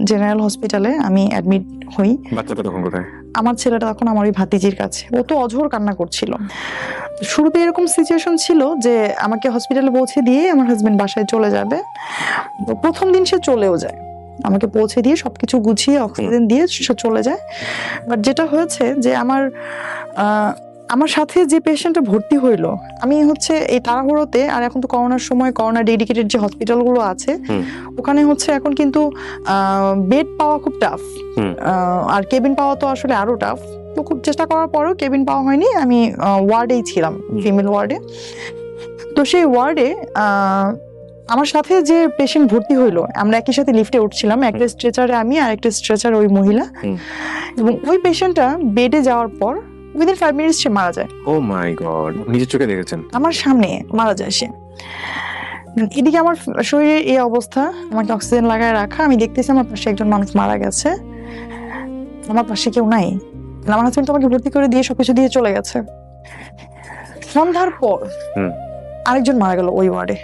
জেনারেল হসপিটালে আমি অ্যাডমিট হই। বাচ্চাটা তখন কোথায়? আমার ছেলেটা তখন আমার ওই ভাতিজির কাছে, ও তো অঝোর কান্না করছিল। শুরুতে এরকম সিচুয়েশন ছিল যে আমাকে হসপিটালে পৌঁছে দিয়ে আমার হাজবেন্ড বাসায় চলে যাবে। তো প্রথম দিন সে চলেও যায়, আমাকে পৌঁছে দিয়ে সবকিছু গুছিয়ে অক্সিজেন দিয়ে সে চলে যায়। বাট যেটা হয়েছে যে আমার সাথে যে পেশেন্টটা ভর্তি হইলো, আমি হচ্ছে এই তাড়াহুড়োতে, আর এখন তো করোনার সময় করোনা ডেডিকেটেড যে হসপিটালগুলো আছে ওখানে হচ্ছে এখন কিন্তু বেড পাওয়া খুব টাফ, আর কেবিন পাওয়া তো আসলে আরো টাফ। তো খুব চেষ্টা করার পরেও কেবিন পাওয়া হয়নি, আমি ওয়ার্ডেই ছিলাম, ফিমেল ওয়ার্ডে। তো সেই ওয়ার্ডে আমার সাথে যে পেশেন্ট ভর্তি হইলো, আমরা একই সাথে লিফটে উঠছিলাম, একটা স্ট্রেচারে আমি আর একটা স্ট্রেচারে ওই মহিলা, এবং ওই পেশেন্টটা বেডে যাওয়ার পর উইদিন 5 মিনিটস সে মারা যায়। ও মাই গড, নিজের চোখে দেখেছেন? আমার সামনে মারা যায় সে। এদিকে আমার শরীরের এই অবস্থা, আমাকে অক্সিজেন লাগায় রাখা, আমি দেখতেছি আমার পাশে একজন মানুষ মারা গেছে, আমার পাশে কেউ নাই। আমার হাজবেন্ড তো আমাকে ভর্তি করে দিয়ে সবকিছু দিয়ে চলে গেছে। সন্ধ্যার পর আরেকজন মারা গেল ওই ওয়ার্ডে।